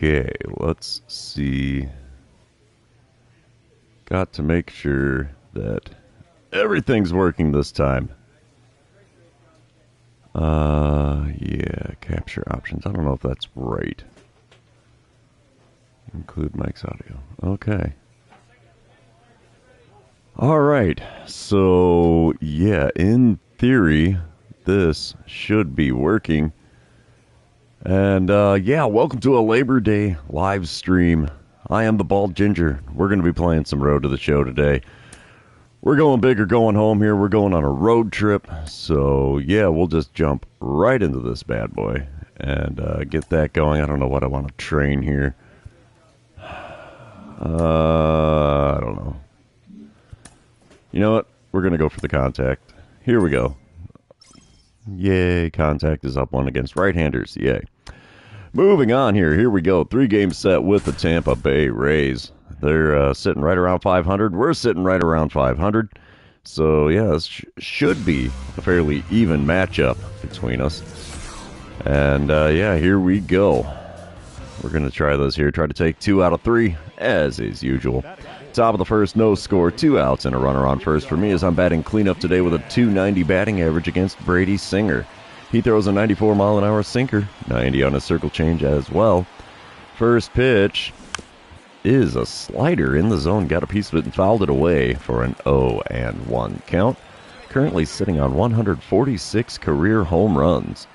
Okay, let's see. Got to make sure that everything's working this time. Yeah, capture options. I don't know if that's right. Include Mike's audio. Okay. All right. So, yeah, in theory, this should be working. And, yeah, welcome to a Labor Day live stream. I am the Bald Ginger. We're going to be playing some Road to the Show today. We're going big or going home here. We're going on a road trip. So, yeah, we'll just jump right into this bad boy and get that going. I don't know what I want to train here. I don't know. You know what? We're going to go for the contact. Here we go. Yay, contact is up one against right-handers. Yay. Moving on here. Here we go. 3-game set with the Tampa Bay Rays. They're sitting right around 500. We're sitting right around 500. So, yeah, this should be a fairly even matchup between us. And, yeah, here we go. We're going to try this here. Try to take 2 out of 3, as is usual. Top of the first, no score. 2 outs and a runner on first for me as I'm batting cleanup today with a .290 batting average against Brady Singer. He throws a 94-mile-an-hour sinker, 90 on a circle change as well. First pitch is a slider in the zone. Got a piece of it and fouled it away for an 0-1 count. Currently sitting on 146 career home runs.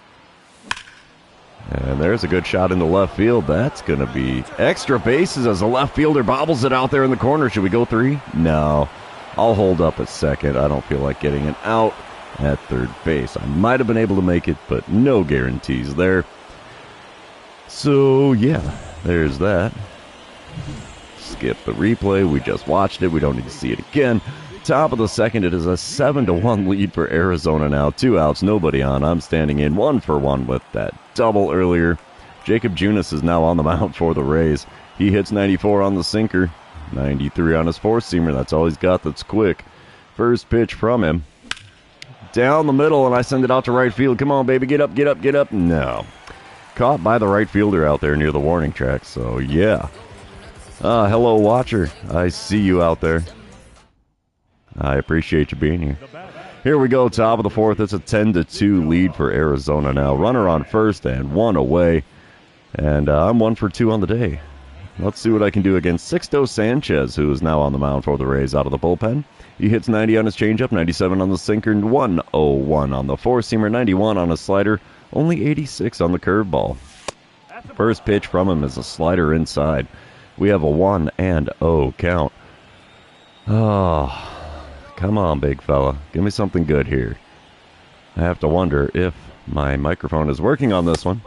And there's a good shot into left field. That's going to be extra bases as a left fielder bobbles it out there in the corner. Should we go 3? No. I'll hold up at second. I don't feel like getting an out at third base. I might have been able to make it, but no guarantees there. So, yeah, there's that. Skip the replay. We just watched it. We don't need to see it again. Top of the second, it is a 7-1 lead for Arizona now. 2 outs, nobody on. I'm standing in 1-for-1 with that double earlier. Jacob Junis is now on the mound for the Rays. He hits 94 on the sinker, 93 on his four-seamer. That's all he's got that's quick. First pitch from him. Down the middle, and I send it out to right field. Come on, baby, get up, get up, get up. No. Caught by the right fielder out there near the warning track, so yeah. Hello, watcher. I see you out there. I appreciate you being here. Here we go, top of the fourth. It's a 10-2 lead for Arizona now. Runner on first and 1 away. And I'm 1 for 2 on the day. Let's see what I can do against Sixto Sanchez, who is now on the mound for the Rays out of the bullpen. He hits 90 on his changeup, 97 on the sinker, and 101 on the four-seamer, 91 on a slider, only 86 on the curveball. First pitch from him is a slider inside. We have a 1-0 count. Oh, come on, big fella. Give me something good here. I have to wonder if my microphone is working on this one.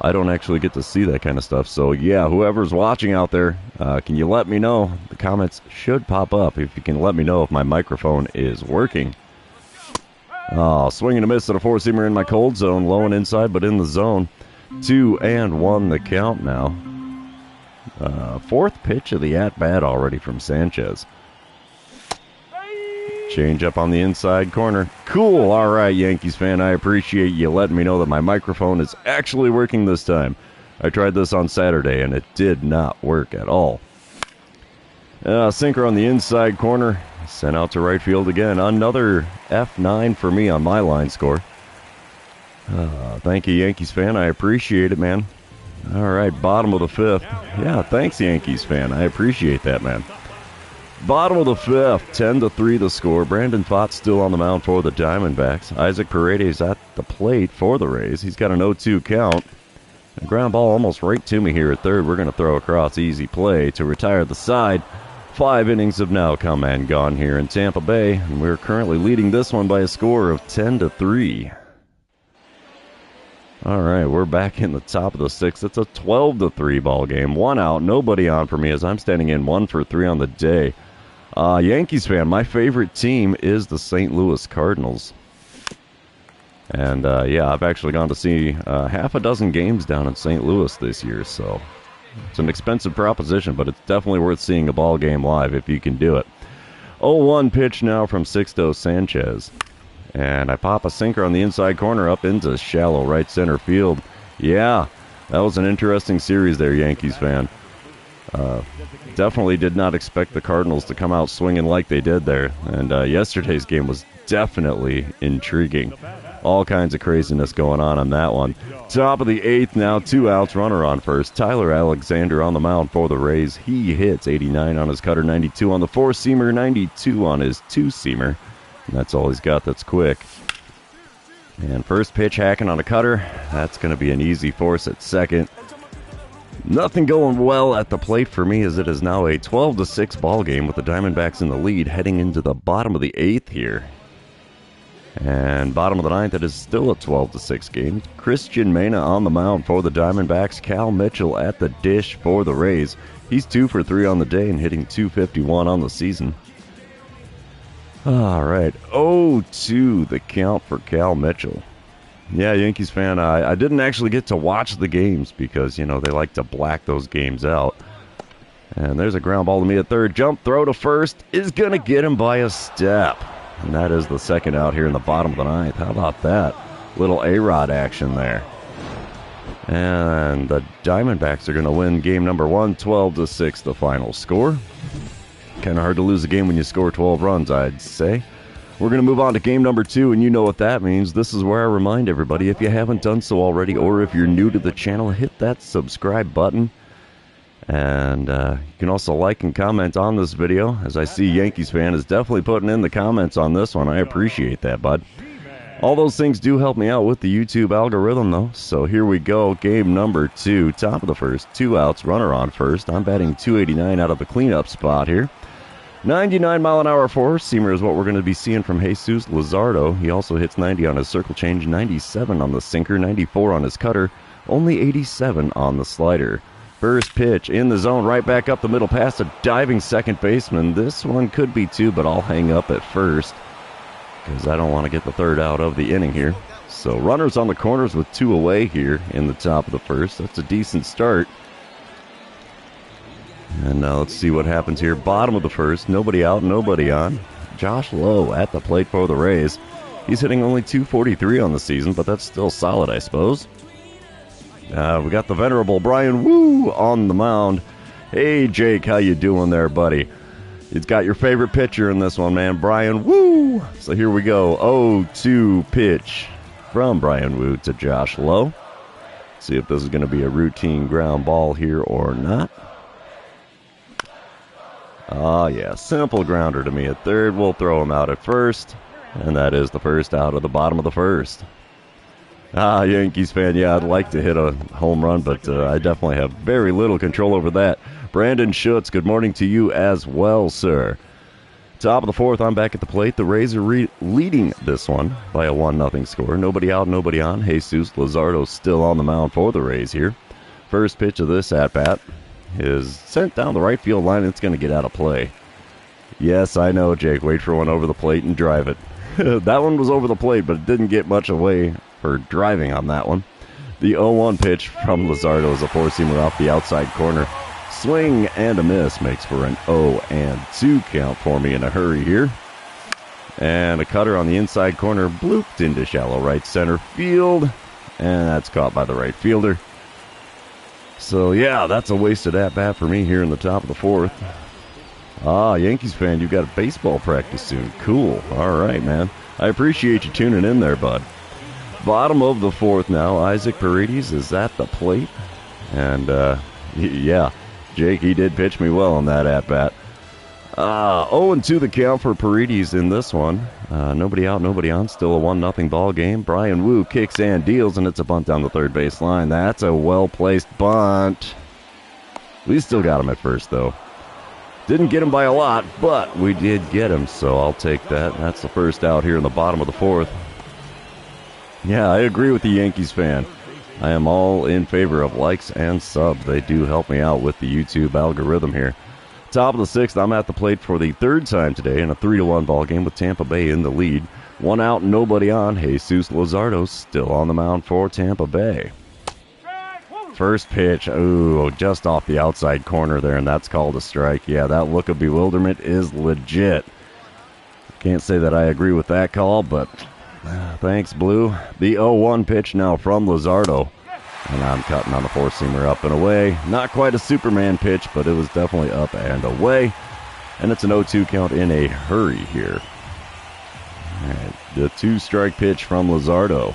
I don't actually get to see that kind of stuff. So, yeah, whoever's watching out there, can you let me know? The comments should pop up if you can let me know if my microphone is working. Oh, swing and a miss at a four-seamer in my cold zone. Low and inside, but in the zone. 2-1 the count now. Fourth pitch of the at-bat already from Sanchez. Change up on the inside corner. Cool. All right, Yankees fan. I appreciate you letting me know that my microphone is actually working this time. I tried this on Saturday, and it did not work at all. Sinker on the inside corner. Sent out to right field again. Another F9 for me on my line score. Thank you, Yankees fan. I appreciate it, man. All right, bottom of the fifth. Yeah, thanks, Yankees fan. I appreciate that, man. Bottom of the fifth, 10-3 the score. Brandon Pfaadt still on the mound for the Diamondbacks. Isaac Paredes at the plate for the Rays. He's got an 0-2 count. A ground ball almost right to me here at third. We're going to throw across, easy play to retire the side. 5 innings have now come and gone here in Tampa Bay, and we're currently leading this one by a score of 10-3. All right, we're back in the top of the sixth. It's a 12-3 ball game. 1 out, nobody on for me as I'm standing in 1 for 3 on the day. Yankees fan, my favorite team is the St. Louis Cardinals. And, yeah, I've actually gone to see half a dozen games down in St. Louis this year, so it's an expensive proposition, but it's definitely worth seeing a ball game live if you can do it. 0-1 pitch now from Sixto Sanchez. And I pop a sinker on the inside corner up into shallow right center field. Yeah, That was an interesting series there, Yankees fan. Definitely did not expect the Cardinals to come out swinging like they did there. And yesterday's game was definitely intriguing. All kinds of craziness going on that one. Top of the 8th now, 2 outs, runner on first. Tyler Alexander on the mound for the Rays. He hits 89 on his cutter, 92 on the 4-seamer, 92 on his 2-seamer. And that's all he's got that's quick. And first pitch hacking on a cutter. That's going to be an easy force at second. Nothing going well at the plate for me, as it is now a 12-6 ball game with the Diamondbacks in the lead heading into the bottom of the 8th here. And bottom of the 9th, it is still a 12-6 game. Christian Mena on the mound for the Diamondbacks. Cal Mitchell at the dish for the Rays. He's 2 for 3 on the day and hitting .251 on the season. All right, 0-2 the count for Cal Mitchell. Yeah, Yankees fan, I didn't actually get to watch the games because, you know, they like to black those games out. And there's a ground ball to me at third. Jump throw to first is going to get him by a step. And that is the second out here in the bottom of the 9th. How about that? Little A-Rod action there. And the Diamondbacks are going to win game number 1, 12-6 the final score. Kind of hard to lose a game when you score 12 runs, I'd say. We're going to move on to game number 2, and you know what that means. This is where I remind everybody, if you haven't done so already, or if you're new to the channel, hit that subscribe button. And you can also like and comment on this video. As I see, Yankees fan is definitely putting in the comments on this one. I appreciate that, bud. All those things do help me out with the YouTube algorithm, though. So here we go. Game number 2, top of the first, 2 outs, runner on first. I'm batting .289 out of the cleanup spot here. 99-mile-an-hour four-seamer is what we're going to be seeing from Jesus Luzardo. He also hits 90 on his circle change, 97 on the sinker, 94 on his cutter, only 87 on the slider. First pitch in the zone, right back up the middle past a diving second baseman. This one could be 2, but I'll hang up at first because I don't want to get the third out of the inning here. So runners on the corners with 2 away here in the top of the first. That's a decent start. And now let's see what happens here. Bottom of the first, nobody out, nobody on. Josh Lowe at the plate for the Rays. He's hitting only .243 on the season, but that's still solid, I suppose. We got the venerable Brian Woo on the mound. Hey, Jake, how you doing there, buddy? It's got your favorite pitcher in this one, man, Brian Woo. So here we go, 0-2 pitch from Brian Woo to Josh Lowe. See if this is going to be a routine ground ball here or not. Oh, yeah, simple grounder to me at third. We'll throw him out at first. And that is the first out of the bottom of the first. Yankees fan, yeah, I'd like to hit a home run, but I definitely have very little control over that. Brandon Schutz, good morning to you as well, sir. Top of the 4th, I'm back at the plate. The Rays are leading this one by a 1-0 score. Nobody out, nobody on. Jesus Luzardo still on the mound for the Rays here. First pitch of this at-bat is sent down the right field line. It's going to get out of play. Yes, I know, Jake. Wait for one over the plate and drive it. That one was over the plate, but it didn't get much away for driving on that one. The 0-1 pitch from Luzardo is a 4-seamer off the outside corner. Swing and a miss makes for an 0-2 count for me in a hurry here. And a cutter on the inside corner blooped into shallow right center field. And that's caught by the right fielder. So, yeah, that's a wasted at-bat for me here in the top of the 4th. Yankees fan, you've got baseball practice soon. Cool. All right, man. I appreciate you tuning in there, bud. Bottom of the 4th now, Isaac Paredes is at the plate. And, yeah, Jake, he did pitch me well on that at-bat. 0-2 the count for Paredes in this one. Nobody out, nobody on. Still a 1-0 ball game. Brian Woo kicks and deals, and it's a bunt down the third base line. That's a well-placed bunt. We still got him at first, though. Didn't get him by a lot, but we did get him, so I'll take that. That's the first out here in the bottom of the 4th. Yeah, I agree with the Yankees fan. I am all in favor of likes and subs. They do help me out with the YouTube algorithm here. Top of the 6th, I'm at the plate for the 3rd time today in a 3-1 ball game with Tampa Bay in the lead. 1 out, nobody on. Jesus Luzardo still on the mound for Tampa Bay. First pitch, ooh, just off the outside corner there, and that's called a strike. Yeah, that look of bewilderment is legit. Can't say that I agree with that call, but thanks, Blue. The 0-1 pitch now from Luzardo. And I'm cutting on the four-seamer up and away. Not quite a Superman pitch, but it was definitely up and away. And it's an 0-2 count in a hurry here. All right, the 2-strike pitch from Luzardo.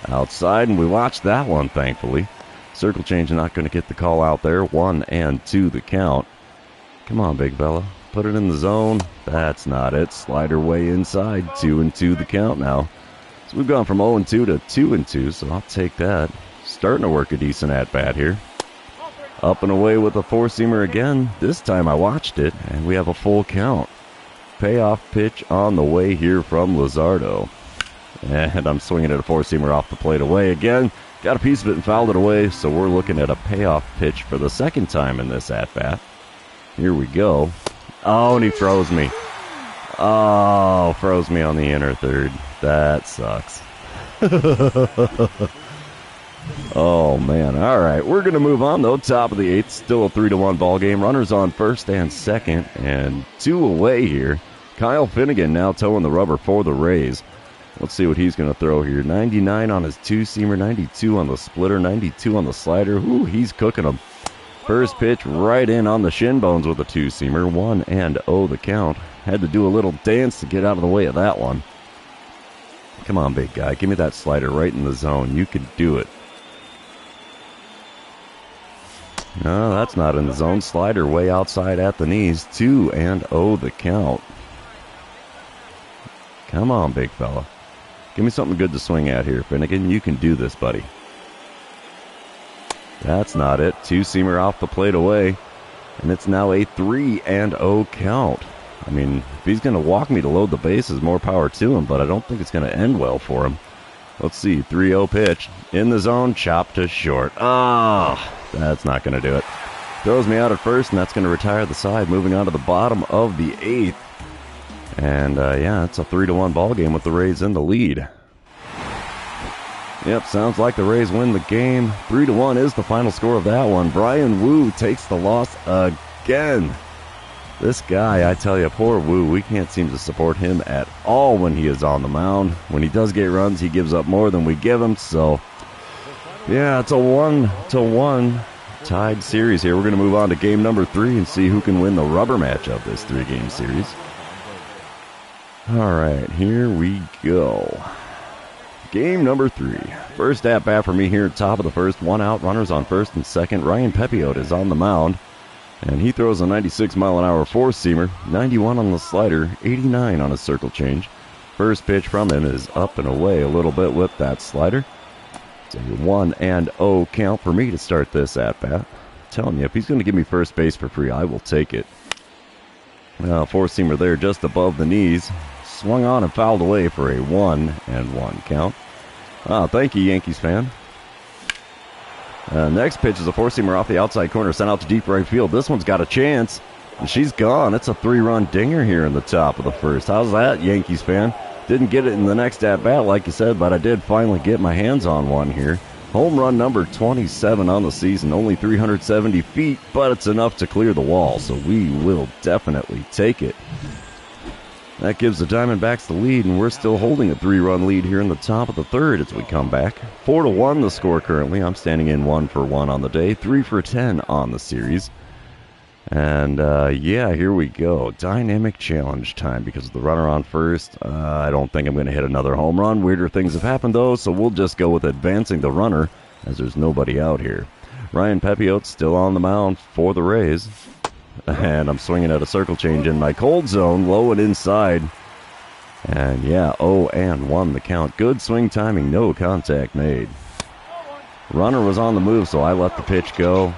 Outside, and we watched that one, thankfully. Circle change not going to get the call out there. 1-2 the count. Come on, big fella. Put it in the zone. That's not it. Slider way inside. 2-2 the count now. So we've gone from 0-2 to 2-2, so I'll take that. Starting to work a decent at-bat here. Up and away with a four-seamer again. This time I watched it, and we have a full count. Payoff pitch on the way here from Luzardo. And I'm swinging at a four-seamer off the plate away again. Got a piece of it and fouled it away, so we're looking at a payoff pitch for the second time in this at-bat. Here we go. Oh, and he froze me. Oh, froze me on the inner third. That sucks. Oh, man. All right, we're going to move on, though. Top of the eighth, still a 3-1 ball game. Runners on first and second, and 2 away here. Kyle Finnegan now towing the rubber for the Rays. Let's see what he's going to throw here. 99 on his two-seamer, 92 on the splitter, 92 on the slider. Ooh, he's cooking them. First pitch right in on the shin bones with a two-seamer. 1-0 the count. Had to do a little dance to get out of the way of that one. Come on, big guy. Give me that slider right in the zone. You can do it. No, that's not in the zone. Slider way outside at the knees. 2-0 the count. Come on, big fella. Give me something good to swing at here, Finnegan. You can do this, buddy. That's not it. Two-seamer off the plate away. And it's now a 3-0 count. I mean, if he's going to walk me to load the bases, more power to him, but I don't think it's going to end well for him. Let's see. 3-0 pitch. In the zone, chop to short. Ah, that's not going to do it. Throws me out at first, and that's going to retire the side. Moving on to the bottom of the eighth. And, yeah, it's a 3-1 ball game with the Rays in the lead. Yep, sounds like the Rays win the game. 3-1 is the final score of that one. Brian Wu takes the loss again. This guy, I tell you, poor Wu, we can't seem to support him at all when he is on the mound. When he does get runs, he gives up more than we give him. So, yeah, it's a 1-1 tied series here. We're going to move on to game number 3 and see who can win the rubber match of this 3-game series. All right, here we go. Game number 3. First at-bat for me here at top of the first. 1 out, runners on first and second. Ryan Pepiot is on the mound, and he throws a 96-mile-an-hour four-seamer, 91 on the slider, 89 on his circle change. First pitch from him is up and away a little bit with that slider. It's a 1-0 count for me to start this at-bat. I'm telling you, if he's going to give me first base for free, I will take it. Four-seamer there just above the knees. Swung on and fouled away for a 1-1 count. Thank you, Yankees fan. Next pitch is a four-seamer off the outside corner, sent out to deep right field. This one's got a chance, and she's gone. It's a 3-run dinger here in the top of the first. How's that, Yankees fan? Didn't get it in the next at-bat, like you said, but I did finally get my hands on one here. Home run number 27 on the season, only 370 feet, but it's enough to clear the wall, so we will definitely take it. That gives the Diamondbacks the lead, and we're still holding a 3-run lead here in the top of the third as we come back. 4-1 the score currently. I'm standing in 1-for-1 on the day, 3-for-10 on the series. And, yeah, here we go. Dynamic challenge time because of the runner on first. I don't think I'm going to hit another home run. Weirder things have happened, though, so we'll just go with advancing the runner as there's nobody out here. Ryan Pepiot still on the mound for the Rays. And I'm swinging at a circle change in my cold zone, low and inside. And, yeah, 0-1 the count. Good swing timing, no contact made. Runner was on the move, so I let the pitch go.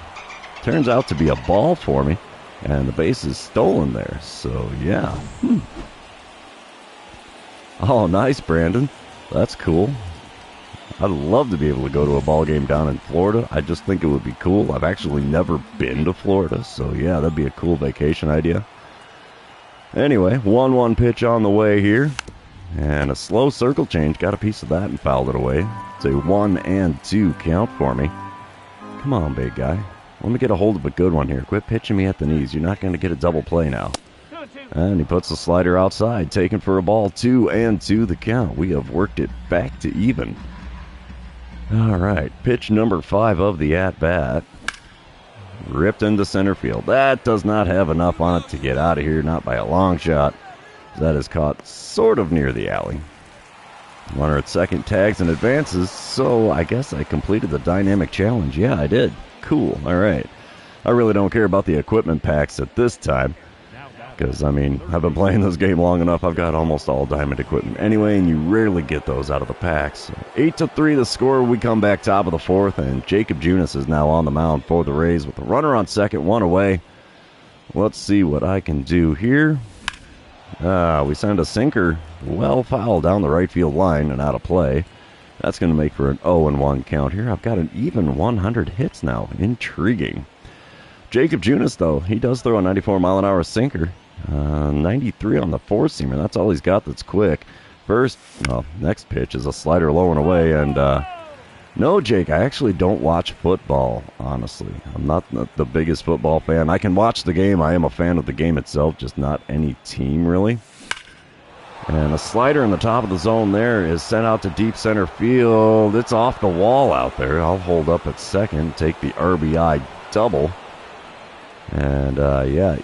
Turns out to be a ball for me, and the base is stolen there, so yeah. Oh, nice, Brandon. That's cool. I'd love to be able to go to a ball game down in Florida. I just think it would be cool. I've actually never been to Florida, so yeah, that'd be a cool vacation idea. Anyway, 1-1 pitch on the way here, and a slow circle change. Got a piece of that and fouled it away. It's a 1-2 count for me. Come on, big guy. Let me get a hold of a good one here. Quit pitching me at the knees. You're not going to get a double play now. And he puts the slider outside, taken for a ball. 2-2 the count. We have worked it back to even. All right, pitch number 5 of the at-bat. Ripped into center field. That does not have enough on it to get out of here, not by a long shot. That is caught sort of near the alley. Runner at second tags and advances, so I guess I completed the dynamic challenge. Yeah, I did. Cool, all right. I really don't care about the equipment packs at this time, because, I mean, I've been playing this game long enough. I've got almost all diamond equipment anyway, and you rarely get those out of the packs. So 8-3 the score. We come back top of the 4th, and Jacob Junis is now on the mound for the Rays with a runner on second, 1 away. Let's see what I can do here. We send a sinker well foul down the right field line and out of play. That's going to make for an 0-1 count here. I've got an even 100 hits now. Intriguing. Jacob Junis, though, he does throw a 94-mile-an-hour sinker. 93 on the four-seamer. That's all he's got that's quick. Next pitch is a slider low and away. And, no, Jake, I actually don't watch football, honestly. I'm not the biggest football fan. I can watch the game. I am a fan of the game itself, just not any team, really. And a slider in the top of the zone there is sent out to deep center field. It's off the wall out there. I'll hold up at second, take the RBI double. And,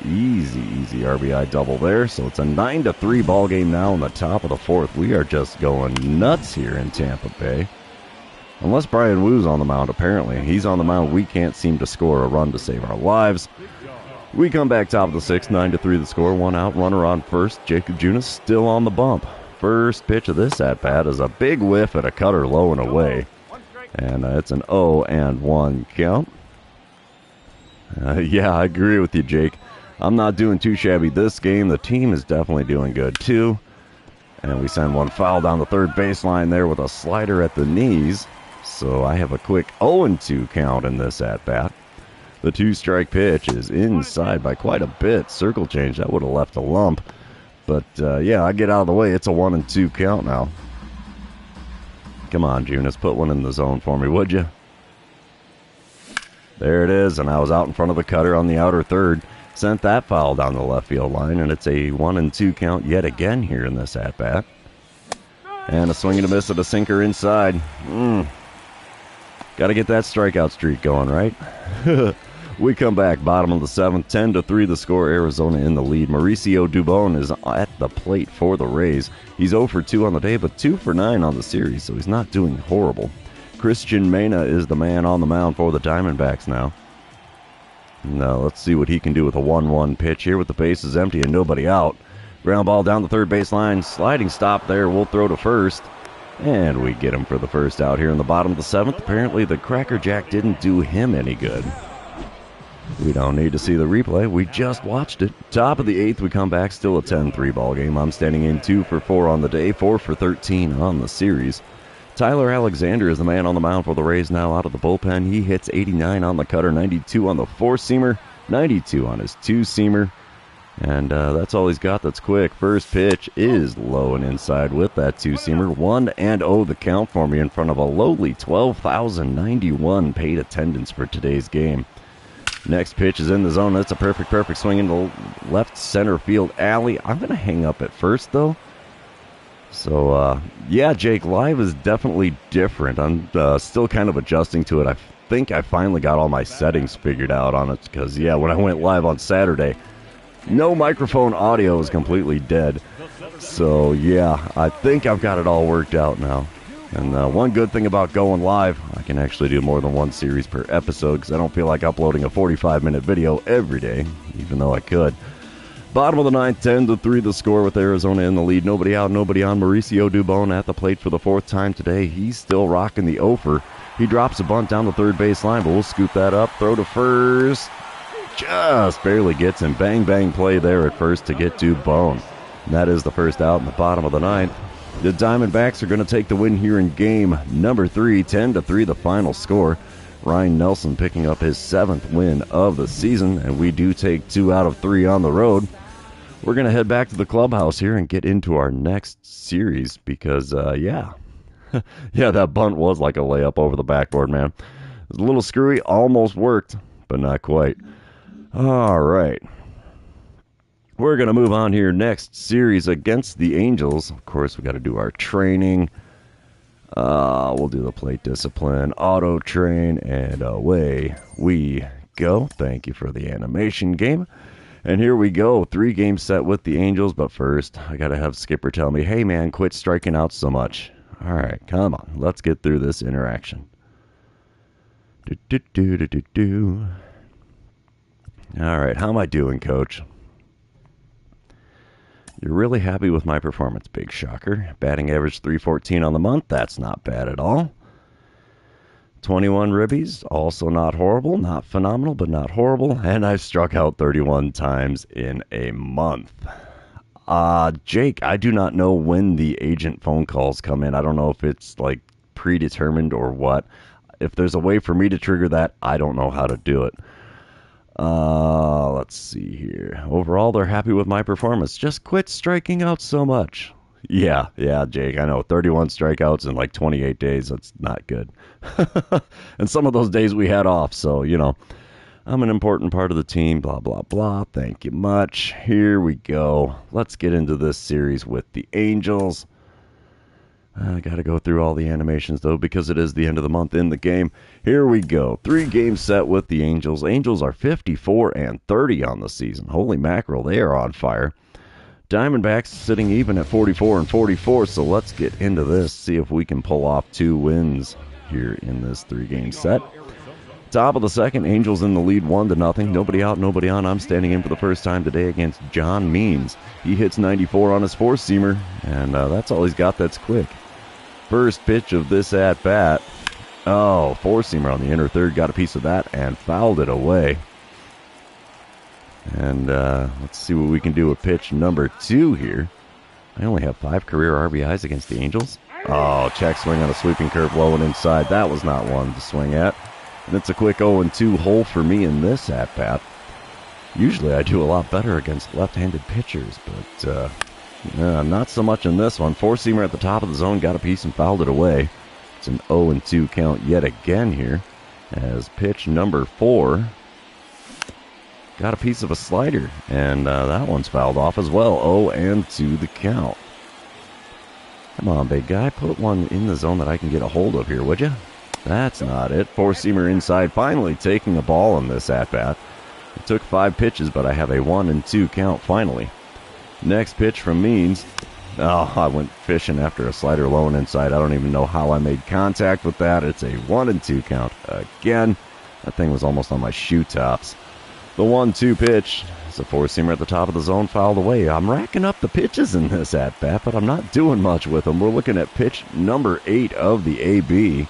easy RBI double there. So it's a 9-3 ball game now in the top of the 4th. We are just going nuts here in Tampa Bay. Unless Brian Woo's on the mound, apparently. He's on the mound. We can't seem to score a run to save our lives. We come back top of the 6th, 9-3 the score. 1 out, runner on first. Jacob Junis still on the bump. First pitch of this at-bat is a big whiff at a cutter low and away. And it's an 0-1 count. I agree with you, Jake. I'm not doing too shabby this game. The team is definitely doing good, too. And we send one foul down the third baseline there with a slider at the knees. So I have a quick 0-2 count in this at-bat. The 2-strike pitch is inside by quite a bit. Circle change, that would have left a lump. But, I get out of the way. It's a 1-2 count now. Come on, Junis, put one in the zone for me, would you? There it is, and I was out in front of the cutter on the outer third. Sent that foul down the left field line, and it's a 1-2 count yet again here in this at-bat. And a swing and a miss at a sinker inside. Got to get that strikeout streak going, right? We come back, bottom of the 7th, 10-3 the score. Arizona in the lead. Mauricio Dubon is at the plate for the Rays. He's 0 for 2 on the day, but 2 for 9 on the series, so he's not doing horrible. Christian Mena is the man on the mound for the Diamondbacks now. Now, let's see what he can do with a 1-1 pitch here with the bases empty and nobody out. Ground ball down the third baseline. Sliding stop there. We'll throw to first. And we get him for the first out here in the bottom of the 7th. Apparently, the Cracker Jack didn't do him any good. We don't need to see the replay. We just watched it. Top of the 8th, we come back. Still a 10-3 ball game. I'm standing in 2 for 4 on the day, 4 for 13 on the series. Tyler Alexander is the man on the mound for the Rays now out of the bullpen. He hits 89 on the cutter, 92 on the four-seamer, 92 on his two-seamer. And that's all he's got that's quick. First pitch is low and inside with that two-seamer. 1-0 the count for me in front of a lowly 12,091 paid attendance for today's game. Next pitch is in the zone. That's a perfect swing into left center field alley. I'm going to hang up at first, though. So, Jake, live is definitely different. I'm still kind of adjusting to it. I think I finally got all my settings figured out on it because, when I went live on Saturday, no microphone audio was completely dead. So, I think I've got it all worked out now. And one good thing about going live, I can actually do more than one series per episode because I don't feel like uploading a 45-minute video every day, even though I could. Bottom of the 9th, 10-3 the score with Arizona in the lead. Nobody out, nobody on. Mauricio Dubon at the plate for the 4th time today. He's still rocking the offer. He drops a bunt down the third base line, but we'll scoop that up. Throw to first. Just barely gets him. Bang, bang play there at first to get Dubon. And that is the first out in the bottom of the 9th. The Diamondbacks are going to take the win here in game number 3, 10-3 the final score. Ryan Nelson picking up his 7th win of the season, and we do take 2 out of 3 on the road. We're going to head back to the clubhouse here and get into our next series because, that bunt was like a layup over the backboard, man. It was a little screwy, almost worked, but not quite. All right. We're going to move on here. Next series against the Angels. Of course, we got to do our training. We'll do the plate discipline, auto train, and away we go. Thank you for the animation game. And here we go, 3-game set with the Angels. But first, I gotta have Skipper tell me, hey man, quit striking out so much. All right, come on, let's get through this interaction. All right, how am I doing, Coach? You're really happy with my performance, big shocker. Batting average 314 on the month, that's not bad at all. 21 ribbies, also not horrible, not phenomenal, but not horrible. And I've struck out 31 times in a month. Jake, I do not know when the agent phone calls come in. I don't know if it's like predetermined or what. If there's a way for me to trigger that, I don't know how to do it. Let's see here. Overall, they're happy with my performance. Just quit striking out so much. Yeah, Jake, I know. 31 strikeouts in like 28 days. That's not good. And some of those days we had off, so, you know, I'm an important part of the team, blah, blah, blah. Thank you much. Here we go. Let's get into this series with the Angels. I got to go through all the animations, though, because it is the end of the month in the game. Here we go. 3-game set with the Angels. Angels are 54-30 on the season. Holy mackerel, they are on fire. Diamondbacks sitting even at 44-44, so let's get into this, see if we can pull off 2 wins here in this 3-game set. Top of the second, Angels in the lead 1-0. Nobody out, nobody on. I'm standing in for the first time today against John Means. He hits 94 on his 4-seamer, and that's all he's got that's quick. First pitch of this at-bat. Oh, 4-seamer on the inner third. Got a piece of that and fouled it away. And let's see what we can do with pitch number 2 here. I only have 5 career RBIs against the Angels. Oh, check swing on a sweeping curve low and inside. That was not one to swing at. And it's a quick 0-2 hole for me in this at-bat. Usually I do a lot better against left-handed pitchers, but not so much in this one. 4-seamer at the top of the zone, got a piece and fouled it away. It's an 0-2 count yet again here, as pitch number 4 got a piece of a slider, and that one's fouled off as well. 0-2 the count. Come on, big guy, put one in the zone that I can get a hold of here, would you? That's not it. 4-seamer inside, finally taking a ball in this at-bat. It took 5 pitches, but I have a 1-2 count finally. Next pitch from Means. Oh, I went fishing after a slider low and inside. I don't even know how I made contact with that. It's a 1-2 count again. That thing was almost on my shoe tops. The 1-2 pitch is a 4-seamer at the top of the zone, fouled away. I'm racking up the pitches in this at-bat, but I'm not doing much with them. We're looking at pitch number 8 of the AB.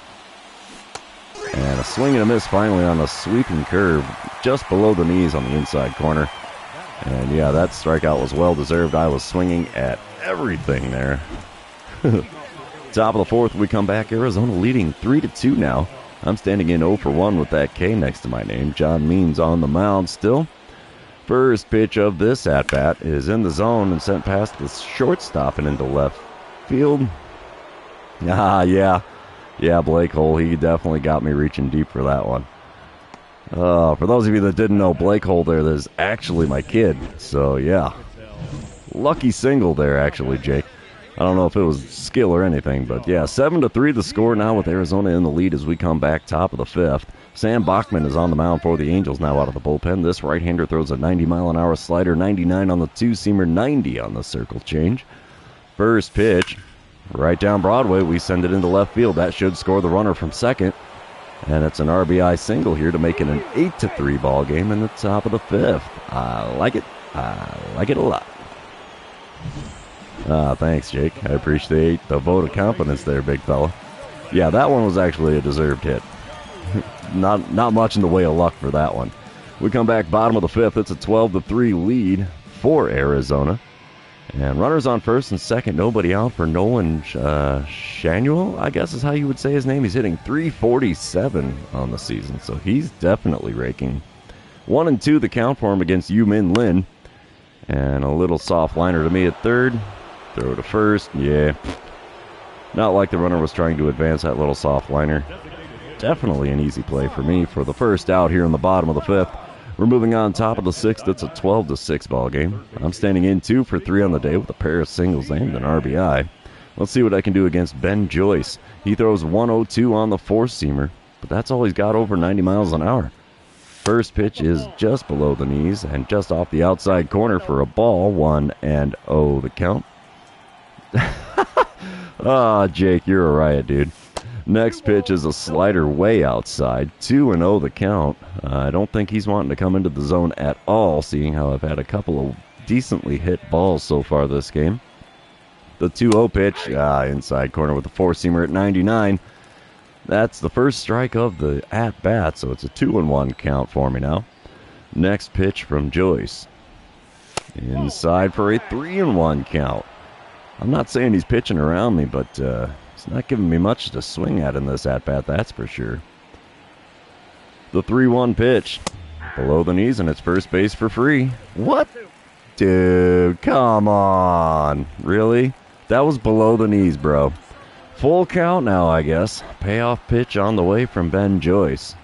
And a swing and a miss finally on a sweeping curve just below the knees on the inside corner. And yeah, that strikeout was well deserved. I was swinging at everything there. Top of the 4th, we come back. Arizona leading 3-2 now. I'm standing in 0 for 1 with that K next to my name. John Means on the mound still. First pitch of this at-bat is in the zone and sent past the shortstop and into left field. Yeah, Blake Hole, he definitely got me reaching deep for that one. For those of you that didn't know, Blake Hole there's actually my kid. So, yeah. Lucky single there, actually, Jake. I don't know if it was skill or anything, but yeah, 7-3 the score now with Arizona in the lead as we come back top of the 5th. Sam Bachman is on the mound for the Angels now out of the bullpen. This right-hander throws a 90-mile-an-hour slider, 99 on the 2-seamer, 90 on the circle change. First pitch, right down Broadway. We send it into left field. That should score the runner from second. And it's an RBI single here to make it an 8-3 ball game in the top of the 5th. I like it. I like it a lot. Thanks, Jake. I appreciate the vote of confidence there, big fella. Yeah, that one was actually a deserved hit. Not much in the way of luck for that one. We come back bottom of the 5th. It's a 12-3 lead for Arizona. And runners on first and second, nobody out for Nolan Shanuel, I guess is how you would say his name. He's hitting .347 on the season, so he's definitely raking. 1-2 the count for him against Yu Min Lin. And a little soft liner to me at third. Throw to first, yeah. Not like the runner was trying to advance that little soft liner. Definitely an easy play for me for the first out here in the bottom of the 5th. We're moving on top of the 6th. It's a 12-6 ball game. I'm standing in 2 for 3 on the day with a pair of singles and an RBI. Let's see what I can do against Ben Joyce. He throws 102 on the four-seamer, but that's all he's got over 90 miles an hour. First pitch is just below the knees and just off the outside corner for a ball. 1-0 the count. Ah, Jake, you're a riot, dude. Next pitch is a slider way outside. 2-0 the count. I don't think he's wanting to come into the zone at all, seeing how I've had a couple of decently hit balls so far this game. The 2-0 pitch, inside corner with the four-seamer at 99. That's the first strike of the at-bat, so it's a 2-1 count for me now. Next pitch from Joyce. Inside for a 3-1 count. I'm not saying he's pitching around me, but he's not giving me much to swing at in this at-bat, that's for sure. The 3-1 pitch. Below the knees, and it's first base for free. What? Dude, come on. Really? That was below the knees, bro. Full count now, I guess. Payoff pitch on the way from Ben Joyce.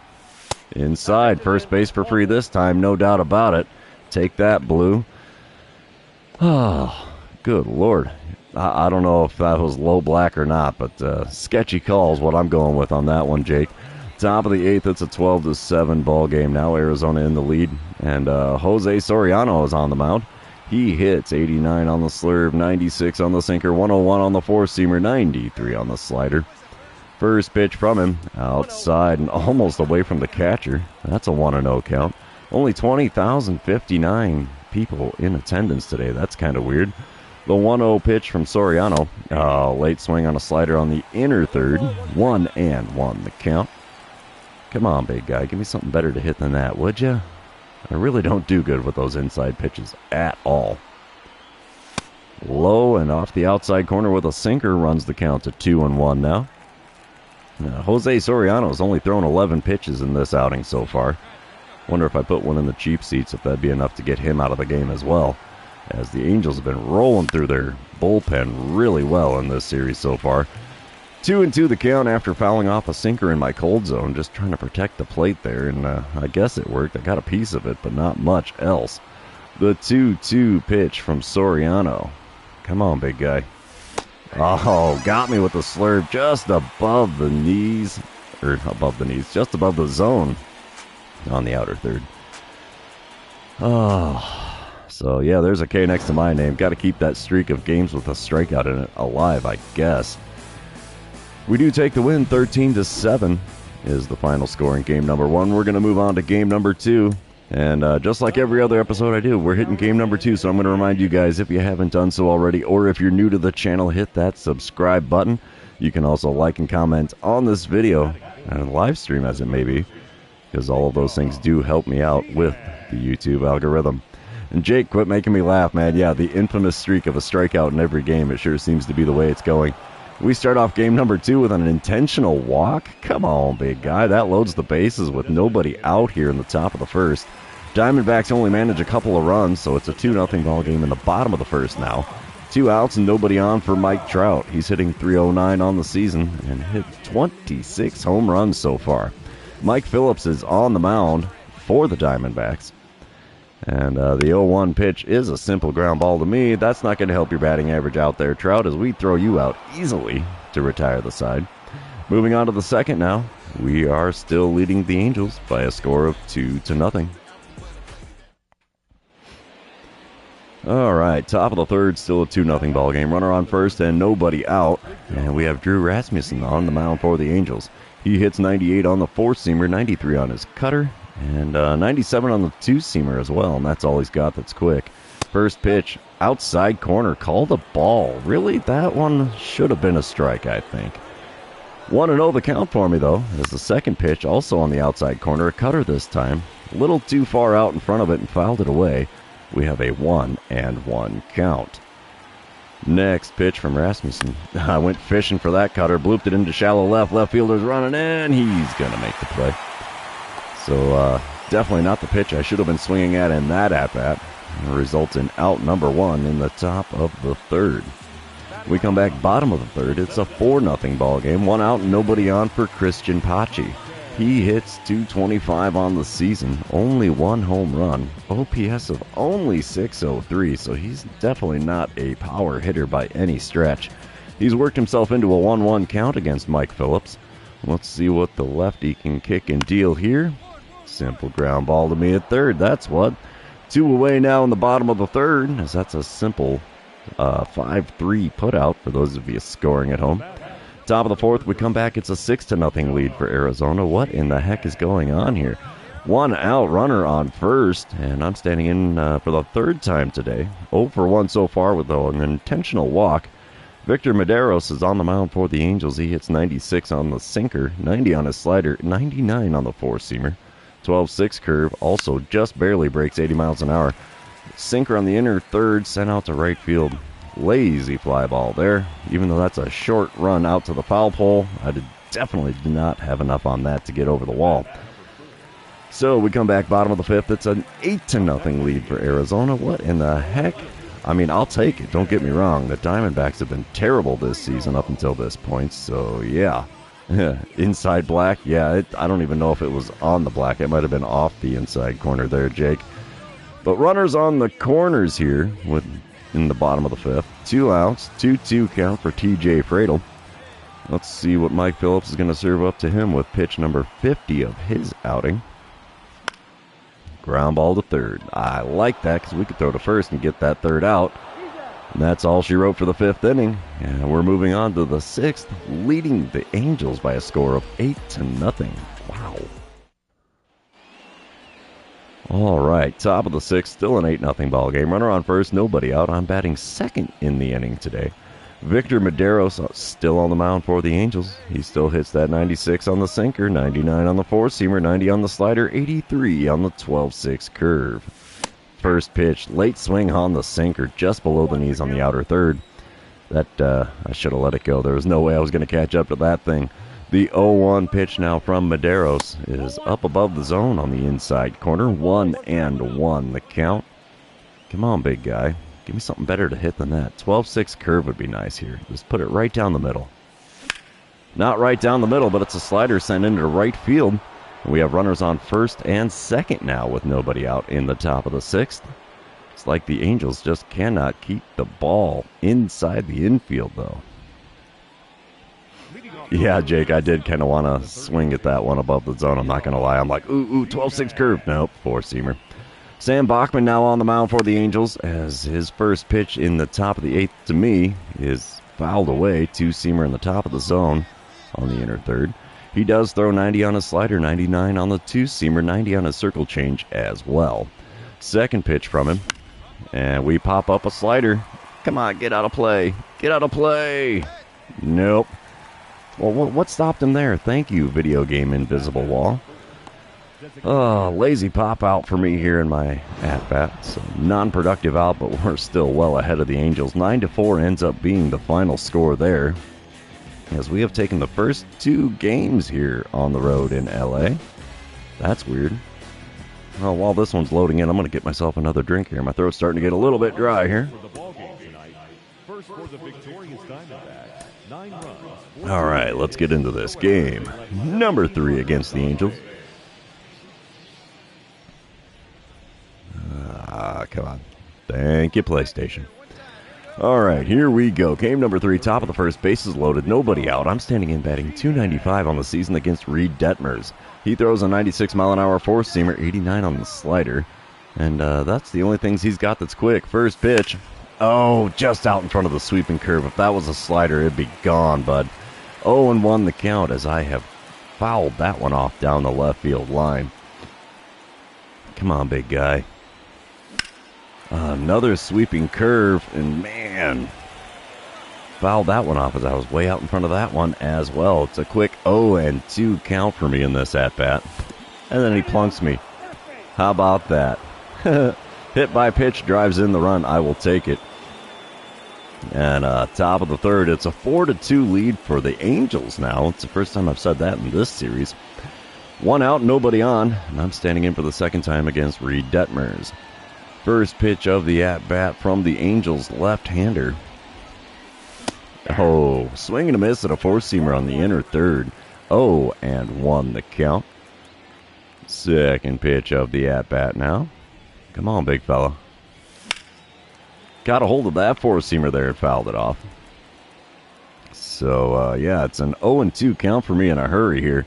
Inside, first base for free this time, no doubt about it. Take that, Blue. Oh, good Lord. I don't know if that was low black or not, but sketchy call is what I'm going with on that one, Jake. Top of the eighth, it's a 12-7 ball game now. Arizona in the lead, and Jose Soriano is on the mound. He hits 89 on the slurve, 96 on the sinker, 101 on the four-seamer, 93 on the slider. First pitch from him, outside and almost away from the catcher. That's a 1-0 count. Only 20,059 people in attendance today. That's kind of weird. The 1-0 pitch from Soriano. Late swing on a slider on the inner third. 1-1 the count. Come on, big guy. Give me something better to hit than that, would ya? I really don't do good with those inside pitches at all. Low and off the outside corner with a sinker runs the count to 2-1 now. Jose Soriano has only thrown 11 pitches in this outing so far. Wonder if I put one in the cheap seats, if that'd be enough to get him out of the game as well, as the Angels have been rolling through their bullpen really well in this series so far. 2-2 the count after fouling off a sinker in my cold zone, just trying to protect the plate there, and I guess it worked. I got a piece of it, but not much else. The 2-2 pitch from Soriano. Come on, big guy. Oh, got me with the slurve just above the knees, just above the zone on the outer third. Oh, so yeah, there's a K next to my name. Got to keep that streak of games with a strikeout in it alive, I guess. We do take the win. 13-7 is the final score in game number one. We're going to move on to game number two. And just like every other episode I do, we're hitting game number two. So I'm going to remind you guys, if you haven't done so already, or if you're new to the channel, hit that subscribe button. You can also like and comment on this video, and live stream as it may be, because all of those things do help me out with the YouTube algorithm. And Jake, quit making me laugh, man. Yeah, the infamous streak of a strikeout in every game. It sure seems to be the way it's going. We start off game number two with an intentional walk. Come on, big guy. That loads the bases with nobody out here in the top of the first. Diamondbacks only manage a couple of runs, so it's a 2-0 ball game in the bottom of the first now. 2 outs and nobody on for Mike Trout. He's hitting .309 on the season and hit 26 home runs so far. Mike Phillips is on the mound for the Diamondbacks. And the 0-1 pitch is a simple ground ball to me. That's not going to help your batting average out there, Trout, as we throw you out easily to retire the side. Moving on to the second now. We are still leading the Angels by a score of 2-0. All right, top of the third, still a 2-0 ball game. Runner on first and nobody out. And we have Drew Rasmussen on the mound for the Angels. He hits 98 on the four-seamer, 93 on his cutter, and 97 on the two-seamer as well, and that's all he's got that's quick. First pitch, outside corner, called a ball. Really? That one should have been a strike, I think. 1-0 the count for me, though, as the second pitch, also on the outside corner, a cutter this time. A little too far out in front of it and fouled it away. We have a 1-1 count. Next pitch from Rasmussen. I went fishing for that cutter, blooped it into shallow left. Left fielder's running in. He's going to make the play. So definitely not the pitch I should have been swinging at in that at-bat. Results in out number one in the top of the third. We come back bottom of the third. It's a 4-0 ball game. 1 out and nobody on for Christian Pache. He hits .225 on the season. Only 1 home run. OPS of only .603, so he's definitely not a power hitter by any stretch. He's worked himself into a 1-1 count against Mike Phillips. Let's see what the lefty can kick and deal here. Simple ground ball to me at third. That's what. 2 away now in the bottom of the third, as that's a simple 5-3 putout for those of you scoring at home. Top of the fourth, we come back. It's a 6-0 lead for Arizona. What in the heck is going on here? 1 out, runner on first, and I'm standing in for the third time today. 0 for 1 so far with an intentional walk. Victor Medeiros is on the mound for the Angels. He hits 96 on the sinker, 90 on his slider, 99 on the four-seamer. 12-6 curve, also just barely breaks 80 miles an hour. Sinker on the inner third, sent out to right field. Lazy fly ball there. Even though that's a short run out to the foul pole, I definitely did not have enough on that to get over the wall. So we come back bottom of the fifth. It's an 8-0 lead for Arizona. What in the heck? I mean, I'll take it. Don't get me wrong. The Diamondbacks have been terrible this season up until this point. So, yeah. Inside black. Yeah, I don't even know if it was on the black. It might have been off the inside corner there, Jake. But runners on the corners here in the bottom of the fifth. 2 outs. 2-2 count for TJ Fradel. Let's see what Mike Phillips is going to serve up to him with pitch number 50 of his outing. Ground ball to third. I like that because we could throw to first and get that third out. And that's all she wrote for the fifth inning. And we're moving on to the sixth, leading the Angels by a score of 8-0. Wow. All right, top of the sixth, still an 8-0 ball game. Runner on first, nobody out. I'm batting second in the inning today. Victor Medeiros still on the mound for the Angels. He still hits that 96 on the sinker, 99 on the four-seamer, 90 on the slider, 83 on the 12-6 curve. First pitch, late swing on the sinker, just below the knees on the outer third. That, I should have let it go. There was no way I was going to catch up to that thing. The 0-1 pitch now from Medeiros is up above the zone on the inside corner. 1-1 the count. Come on, big guy. Give me something better to hit than that. 12-6 curve would be nice here. Just put it right down the middle. Not right down the middle, but it's a slider sent into right field. We have runners on first and second now with nobody out in the top of the sixth. It's like the Angels just cannot keep the ball inside the infield, though. Yeah, Jake, I did kind of want to swing at that one above the zone. I'm not going to lie. I'm like, ooh, 12-6 curve. Nope, four-seamer. Sam Bachman now on the mound for the Angels as his first pitch in the top of the eighth to me is fouled away. Two-seamer in the top of the zone on the inner third. He does throw 90 on his slider, 99 on the two-seamer, 90 on his circle change as well. Second pitch from him, and we pop up a slider. Come on, get out of play. Get out of play. Nope. Well, what stopped him there? Thank you, video game invisible wall. Lazy pop out for me here in my at-bat. So non-productive out, but we're still well ahead of the Angels. 9-4 ends up being the final score there, as we have taken the first 2 games here on the road in LA. That's weird. Well, while this one's loading in, I'm going to get myself another drink here. My throat's starting to get a little bit dry here. All right, let's get into this game. Number 3 against the Angels. Come on. Thank you, PlayStation. All right, here we go. Game number 3, top of the first, bases loaded, nobody out. I'm standing in batting .295 on the season against Reed Detmers. He throws a 96-mile-an-hour four-seamer, 89 on the slider. And that's the only things he's got that's quick. First pitch. Oh, just out in front of the sweeping curve. If that was a slider, it'd be gone, bud. 0-1 the count as I have fouled that one off down the left field line. Come on, big guy. Another sweeping curve, and man, fouled that one off as I was way out in front of that one as well. It's a quick 0-2 count for me in this at-bat. And then he plunks me. How about that? Hit by pitch, drives in the run. I will take it. And top of the third, it's a 4-2 lead for the Angels now. It's the first time I've said that in this series. 1 out, nobody on, and I'm standing in for the second time against Reed Detmers. First pitch of the at-bat from the Angels left-hander. Oh, swing and a miss at a four-seamer on the inner third. 0-1 the count. Second pitch of the at-bat now. Come on, big fella. Got a hold of that four-seamer there and fouled it off. So, yeah, it's an 0-2 count for me in a hurry here.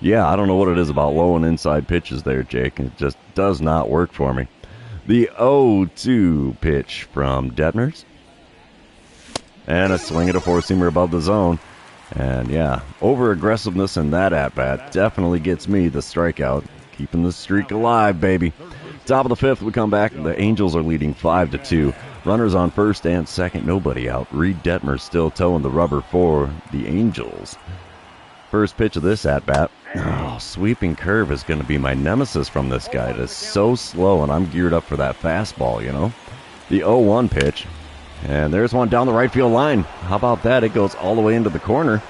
Yeah, I don't know what it is about low and inside pitches there, Jake. It just does not work for me. The 0-2 pitch from Detmers. And a swing at a four-seamer above the zone. And, yeah, over-aggressiveness in that at-bat definitely gets me the strikeout. Keeping the streak alive, baby. Top of the fifth, we come back. The Angels are leading 5-2. Runners on first and second, nobody out. Reed Detmer still towing the rubber for the Angels. First pitch of this at-bat. Oh, sweeping curve is going to be my nemesis from this guy. It is so slow, and I'm geared up for that fastball, you know. The 0-1 pitch. And there's one down the right field line. How about that? It goes all the way into the corner.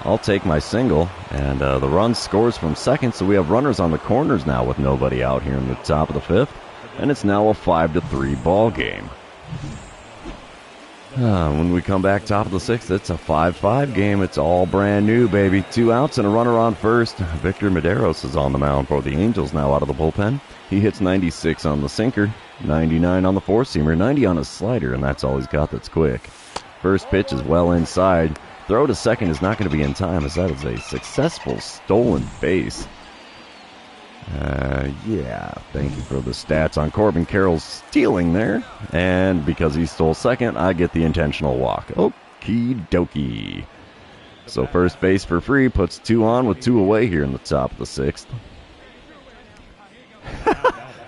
I'll take my single. And the run scores from second, so we have runners on the corners now with nobody out here in the top of the fifth. And it's now a 5-3 ball game. When we come back top of the sixth, it's a 5-5 game. It's all brand new, baby. 2 outs and a runner on first. Victor Medeiros is on the mound for the Angels now out of the bullpen. He hits 96 on the sinker, 99 on the four-seamer, 90 on his slider, and that's all he's got that's quick. First pitch is well inside. Throw to second is not going to be in time, as that is a successful stolen base. Yeah, thank you for the stats on Corbin Carroll's stealing there. And because he stole second, I get the intentional walk. Okie dokie. So first base for free, puts 2 on with 2 away here in the top of the sixth.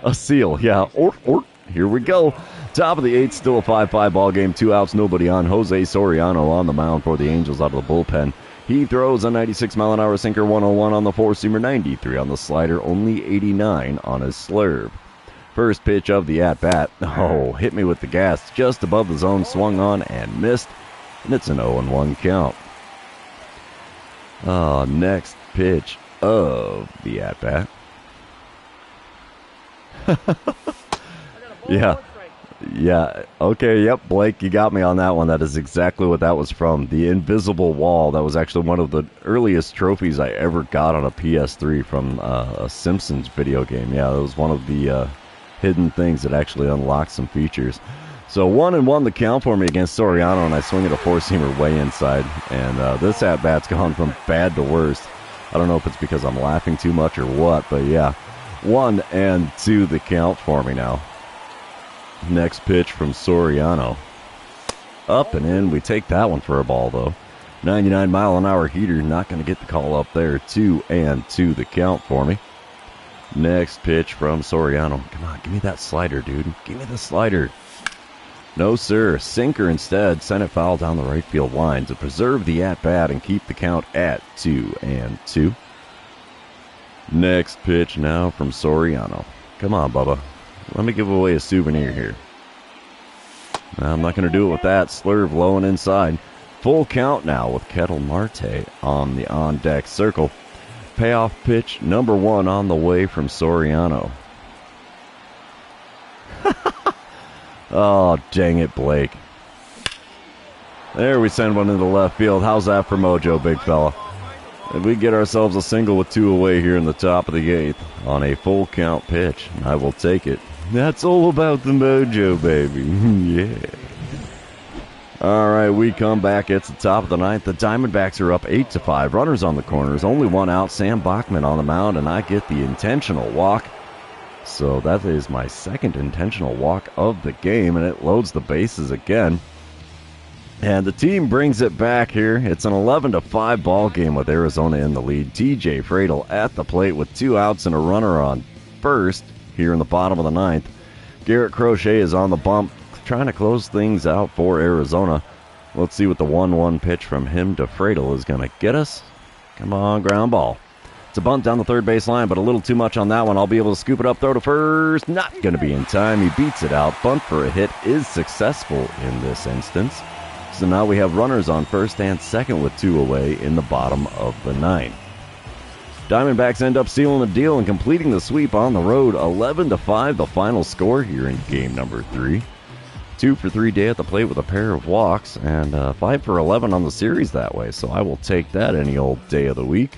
A seal, yeah. Here we go. Top of the eighth, still a 5-5 ball game. 2 outs, nobody on. Jose Soriano on the mound for the Angels out of the bullpen. He throws a 96-mile-an-hour sinker, 101 on the four-seamer, 93 on the slider, only 89 on his slurve. First pitch of the at-bat. Hit me with the gas just above the zone, swung on and missed, and it's an 0-1 count. Next pitch of the at-bat. Yeah, okay, yep, Blake, you got me on that one. That is exactly what that was from. The Invisible Wall. That was actually one of the earliest trophies I ever got on a PS3 from a Simpsons video game. Yeah, it was one of the hidden things that actually unlocked some features. So 1-1 the count for me against Soriano, and I swing at a four-seamer way inside. And this at-bat's gone from bad to worse. I don't know if it's because I'm laughing too much or what, but yeah. 1-2 the count for me now. Next pitch from Soriano. Up and in. We take that one for a ball, though. 99-mile-an-hour heater. Not going to get the call up there. 2-2 the count for me. Next pitch from Soriano. Come on, give me that slider, dude. Give me the slider. No, sir. Sinker instead. Sent it foul down the right field line to preserve the at-bat and keep the count at 2-2. Next pitch now from Soriano. Come on, Bubba. Let me give away a souvenir here. I'm not going to do it with that. Slurve low and inside. Full count now with Kettle Marte on the on-deck circle. Payoff pitch number 1 on the way from Soriano. Oh, dang it, Blake. There we send one into left field. How's that for mojo, big fella? And we get ourselves a single with 2 away here in the top of the 8th on a full count pitch. I will take it. That's all about the mojo, baby. Yeah. All right, we come back. It's the top of the 9th. The Diamondbacks are up 8-5. Runners on the corners. Only 1 out. Sam Bachman on the mound, and I get the intentional walk. So that is my second intentional walk of the game, and it loads the bases again. And the team brings it back here. It's an 11-5 ball game with Arizona in the lead. TJ Fradel at the plate with 2 outs and a runner on first here in the bottom of the 9th. Garrett Crochet is on the bump, trying to close things out for Arizona. Let's see what the 1-1 pitch from him to Fradel is going to get us. Come on, ground ball. It's a bunt down the third base line, but a little too much on that one. I'll be able to scoop it up, throw to first. Not going to be in time. He beats it out. Bunt for a hit is successful in this instance. So now we have runners on first and second with 2 away in the bottom of the 9th. Diamondbacks end up sealing the deal and completing the sweep on the road. 11-5 the final score here in game number 3. 2 for 3 day at the plate with a pair of walks, and 5 for 11 on the series that way. So I will take that any old day of the week.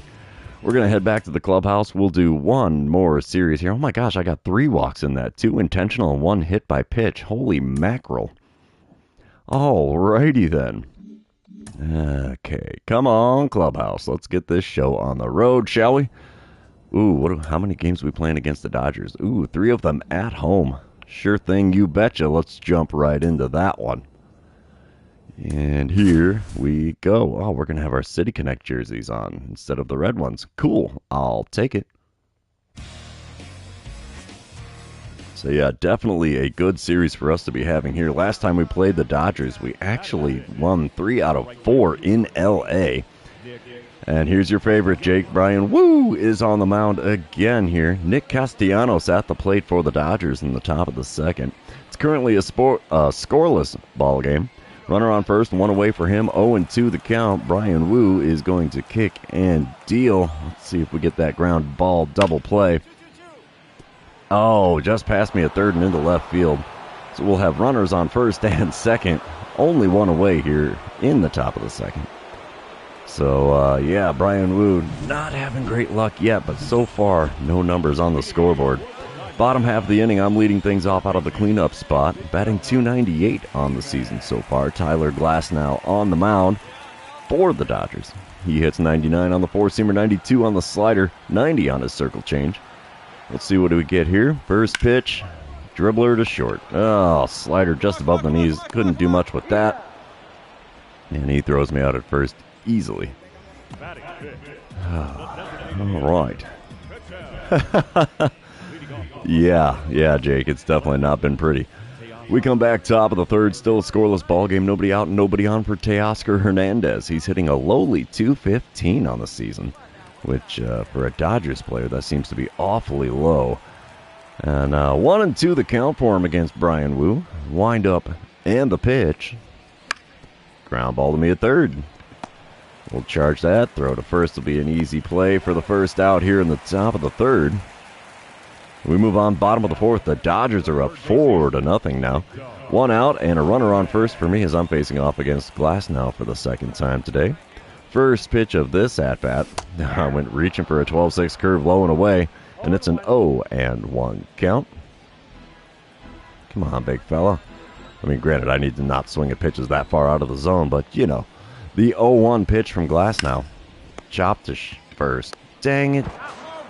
We're going to head back to the clubhouse. We'll do one more series here. Oh my gosh, I got 3 walks in that. 2 intentional and 1 hit by pitch. Holy mackerel. Alrighty then. Okay, come on, Clubhouse. Let's get this show on the road, shall we? Ooh, how many games are we playing against the Dodgers? Ooh, 3 of them at home. Sure thing, you betcha. Let's jump right into that one. And here we go. Oh, we're going to have our City Connect jerseys on instead of the red ones. Cool. I'll take it. So yeah, definitely a good series for us to be having here. Last time we played the Dodgers, we actually won 3 out of 4 in L.A. And here's your favorite, Jake. Brian Woo is on the mound again here. Nick Castellanos at the plate for the Dodgers in the top of the second. It's currently a scoreless ball game. Runner on first, 1 away for him, 0-2 the count. Brian Woo is going to kick and deal. Let's see if we get that ground ball double play. Oh, just passed me at third and into left field. So we'll have runners on first and second. Only 1 away here in the top of the second. So, yeah, Brian Woo not having great luck yet, but so far, no numbers on the scoreboard. Bottom half of the inning, I'm leading things off out of the cleanup spot. Batting .298 on the season so far. Tyler Glasnow on the mound for the Dodgers. He hits 99 on the four-seamer, 92 on the slider, 90 on his circle change. Let's see what do we get here. First pitch, dribbler to short. Oh, slider just above the knees. Couldn't do much with that. And he throws me out at first easily. All right. Yeah, Jake, it's definitely not been pretty. We come back top of the third, still a scoreless ball game. Nobody out and nobody on for Teoscar Hernandez. He's hitting a lowly .215 on the season, which for a Dodgers player, that seems to be awfully low. And 1-2 the count for him against Brian Woo. Wind up and the pitch. Ground ball to me at third. We'll charge that. Throw to first will be an easy play for the first out here in the top of the third. We move on, bottom of the fourth. The Dodgers are up 4-0 now. 1 out and a runner on first for me as I'm facing off against Glasnow for the second time today. First pitch of this at-bat. I went reaching for a 12-6 curve low and away, and it's an 0-1 count. Come on, big fella. I mean, granted, I need to not swing at pitches that far out of the zone, but, you know. The 0-1 pitch from Glasnow. Chopped to first. Dang it.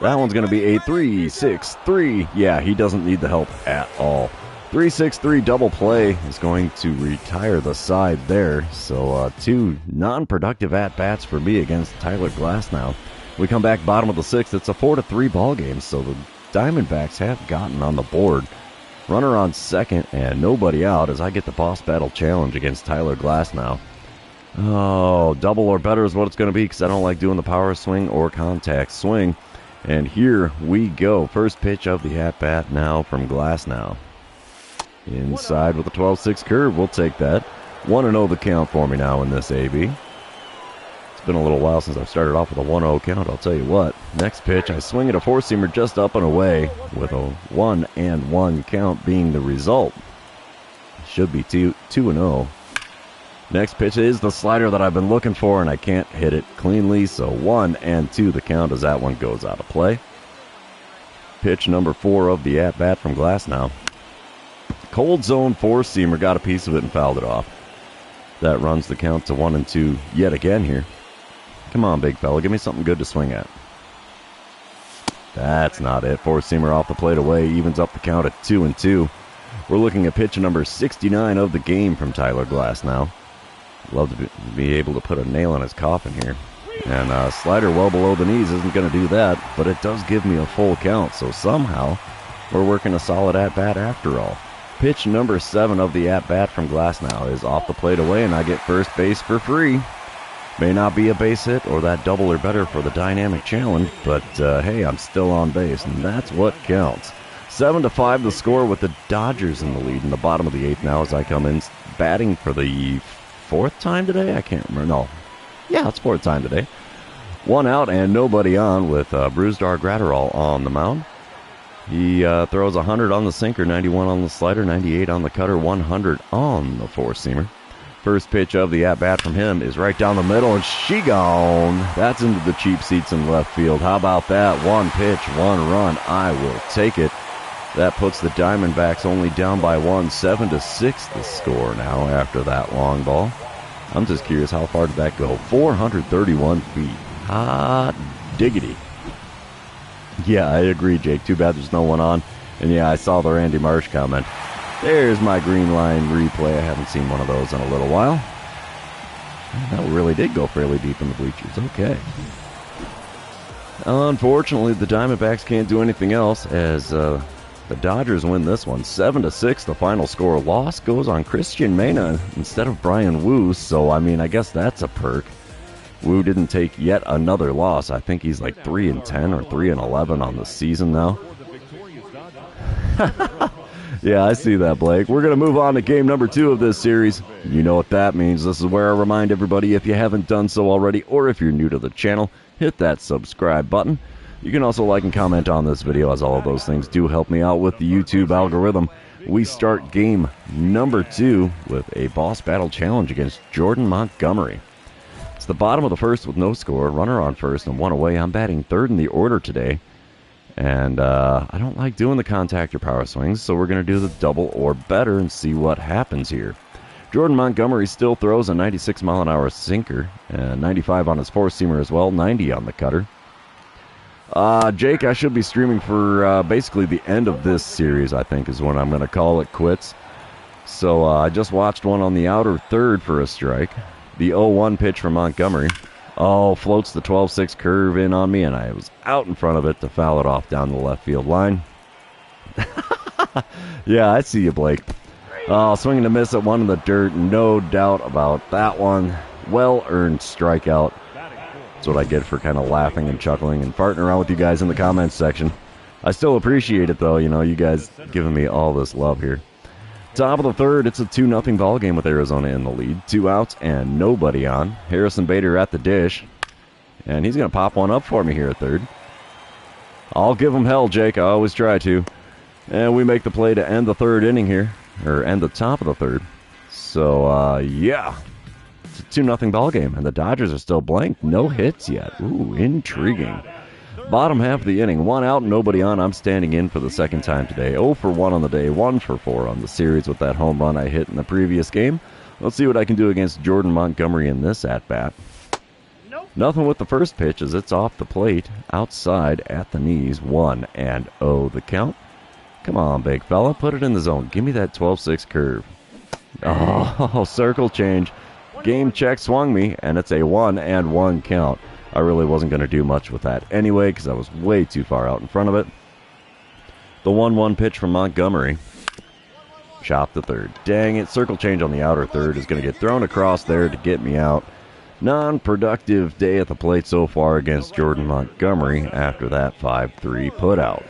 That one's going to be a 3-6-3. Yeah, he doesn't need the help at all. 3-6-3 double play is going to retire the side there. So 2 non-productive at-bats for me against Tyler Glasnow. We come back bottom of the sixth. It's a 4-3 ball game, so the Diamondbacks have gotten on the board. Runner on second and nobody out as I get the boss battle challenge against Tyler Glasnow. Oh, double or better is what it's going to be because I don't like doing the power swing or contact swing. And here we go. First pitch of the at-bat now from Glasnow. Inside with a 12-6 curve. We'll take that. 1-0 the count for me now in this AB. It's been a little while since I've started off with a 1-0 count, I'll tell you what. Next pitch, I swing at a four-seamer just up and away with a 1-1 count being the result. Should be 2-0. Next pitch is the slider that I've been looking for, and I can't hit it cleanly, so 1-2 the count as that one goes out of play. Pitch number 4 of the at-bat from Glasnow. Cold zone four-seamer, got a piece of it and fouled it off. That runs the count to 1-2 yet again here. Come on, big fella, give me something good to swing at. That's not it. Four-seamer off the plate away, evens up the count at 2-2. We're looking at pitch number 69 of the game from Tyler Glasnow. Love to be able to put a nail in his coffin here. And slider well below the knees isn't going to do that, but it does give me a full count, so somehow we're working a solid at-bat after all. Pitch number 7 of the at-bat from Glasnow is off the plate away, and I get first base for free. May not be a base hit or that double or better for the dynamic challenge, but hey, I'm still on base, and that's what counts. 7-5 the score with the Dodgers in the lead in the bottom of the 8th now as I come in batting for the 4th time today? I can't remember. No. Yeah, it's 4th time today. 1 out and nobody on with Brusdar Gratterall on the mound. He throws 100 on the sinker, 91 on the slider, 98 on the cutter, 100 on the four-seamer. First pitch of the at-bat from him is right down the middle, and she gone. That's into the cheap seats in left field. How about that? 1 pitch, 1 run. I will take it. That puts the Diamondbacks only down by 1, 7-6 the score now after that long ball. I'm just curious, how far did that go? 431 feet. Hot diggity. Yeah, I agree, Jake. Too bad there's no one on. And yeah, I saw the Randy Marsh comment. There's my green line replay. I haven't seen one of those in a little while. That really did go fairly deep in the bleachers. Okay. Unfortunately, the Diamondbacks can't do anything else as the Dodgers win this one. 7-6, the final score. Loss goes on Christian Mena instead of Brian Wu, so, I mean, I guess that's a perk. Wu didn't take yet another loss. I think he's like 3-10 or 3-11 on the season now. Yeah, I see that, Blake. We're going to move on to game number 2 of this series. You know what that means. This is where I remind everybody, if you haven't done so already, or if you're new to the channel, hit that subscribe button. You can also like and comment on this video, as all of those things do help me out with the YouTube algorithm. We start game number 2 with a boss battle challenge against Jordan Montgomery. It's the bottom of the first with no score, runner on first and 1 away. I'm batting third in the order today. And I don't like doing the contactor power swings, so we're going to do the double or better and see what happens here. Jordan Montgomery still throws a 96-mile-an-hour sinker, and 95 on his four-seamer as well, 90 on the cutter. Jake, I should be streaming for basically the end of this series, I think, is when I'm going to call it quits. So I just watched one on the outer third for a strike. The 0-1 pitch from Montgomery. Oh, floats the 12-6 curve in on me, and I was out in front of it to foul it off down the left field line. Yeah, I see you, Blake. Oh, swinging a miss at one in the dirt. No doubt about that one. Well-earned strikeout. That's what I get for kind of laughing and chuckling and farting around with you guys in the comments section. I still appreciate it, though. You know, you guys giving me all this love here. Top of the third, it's a 2-0 ball game with Arizona in the lead. 2 outs and nobody on. Harrison Bader at the dish. And he's going to pop one up for me here at third. I'll give him hell, Jake. I always try to. And we make the play to end the third inning here. Or end the top of the third. So, yeah. It's a 2-0 ball game. And the Dodgers are still blank. No hits yet. Ooh, intriguing. Bottom half of the inning, 1 out, nobody on. I'm standing in for the second time today. 0 for 1 on the day, 1 for 4 on the series with that home run I hit in the previous game. Let's see what I can do against Jordan Montgomery in this at-bat. Nope. Nothing with the first pitch as it's off the plate, outside at the knees, 1-0 the count. Come on, big fella, put it in the zone. Give me that 12-6 curve. Oh, circle change. Game check swung me, and it's a 1-1 count. I really wasn't going to do much with that anyway because I was way too far out in front of it. The 1-1 pitch from Montgomery. Chop the third. Dang it, circle change on the outer third is going to get thrown across there to get me out. Non-productive day at the plate so far against Jordan Montgomery after that 5-3 putout.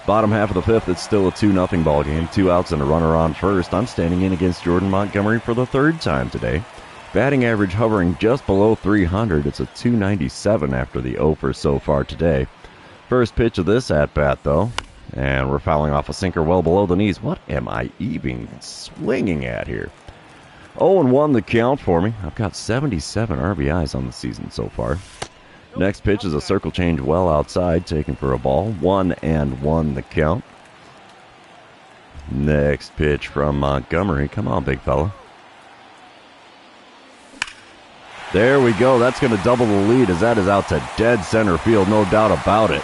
Bottom half of the fifth, it's still a 2-0 ball game. 2 outs and a runner on first. I'm standing in against Jordan Montgomery for the third time today. Batting average hovering just below 300. It's a 297 after the 0 for so far today. First pitch of this at-bat, though. And we're fouling off a sinker well below the knees. What am I even swinging at here? 0-1 the count for me. I've got 77 RBIs on the season so far. Next pitch is a circle change well outside, taken for a ball. 1-1 the count. Next pitch from Montgomery. Come on, big fella. There we go. That's going to double the lead as that is out to dead center field. No doubt about it.